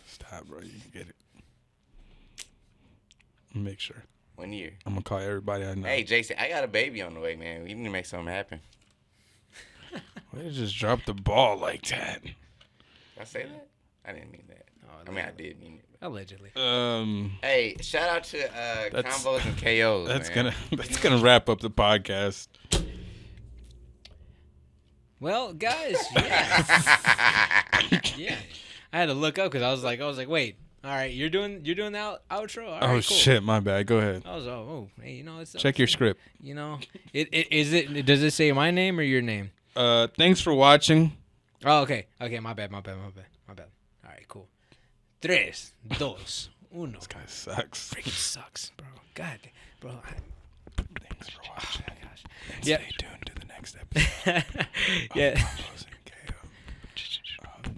Stop, bro. You can get it. Make sure. 1 year. I'm gonna call everybody I know. Hey, Jason, I got a baby on the way, man. We need to make something happen. Why did you just drop the ball like that? Did I say that? I didn't mean that. Oh, I mean, I did mean it. Allegedly. Hey, shout out to That's- Convos and KOs, That's man. that's gonna wrap up the podcast. Well, guys, yeah, yeah. I had to look up because I was like, wait, all right, you're doing the outro. All right, Oh cool. shit, my bad. Go ahead. I was hey, you know, it's Check your script. You know, does it say my name or your name? Thanks for watching. Oh, okay, my bad. All right, cool. 3, 2, 1. This guy sucks. Freaking sucks, bro. God, bro. Thanks for watching. Oh my gosh. And Yeah. stay tuned to the next episode. Yeah. Convos and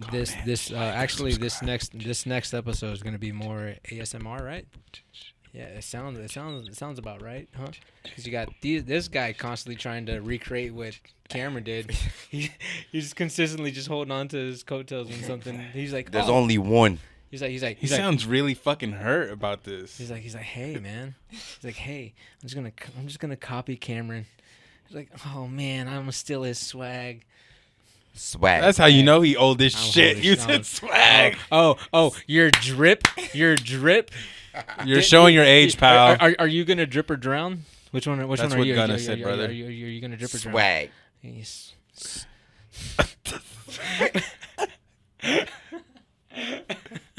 KO. This next episode is gonna be more ASMR, right? Yeah, it sounds about right, huh? Because you got this guy constantly trying to recreate what Cameron did. He's consistently just holding on to his coattails when something. He's like, There's oh. only one. He's like, He sounds really fucking hurt about this. He's like, hey man. He's like, hey, I'm just gonna copy Cameron. He's like, oh man, I'm gonna steal his swag. Swag. That's how you know he old as I'm shit. old as You shit. said swag. Oh, your drip. You're showing your age, pal. Are you gonna drip or drown? Which one? Which That's one are what you? Gunna Are said, you, brother. Are you gonna drip or drown? Swag. Yes.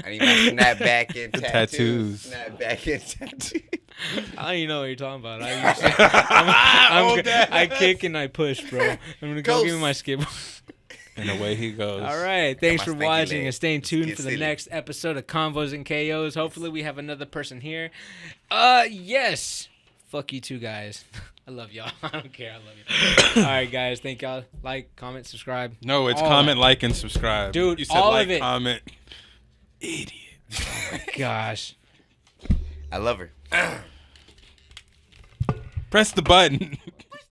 I need my snapback and tattoos. Snapback and tattoos. I don't even know what you're talking about. Oh, I kick and I push, bro. I'm gonna go Ghost. give me my skateboard. And away he goes. All right. Thanks my for stinky watching leg. and staying tuned Get for the silly. next episode of Convos and KOs. Hopefully we have another person here. Yes. Fuck you two guys. I love y'all. I don't care. I love you. All right, guys. Thank y'all. Like, comment, subscribe. No, it's All comment, that. like, and subscribe. Dude, you said all like, of it. comment. Idiot. Gosh. I love her. Press the button.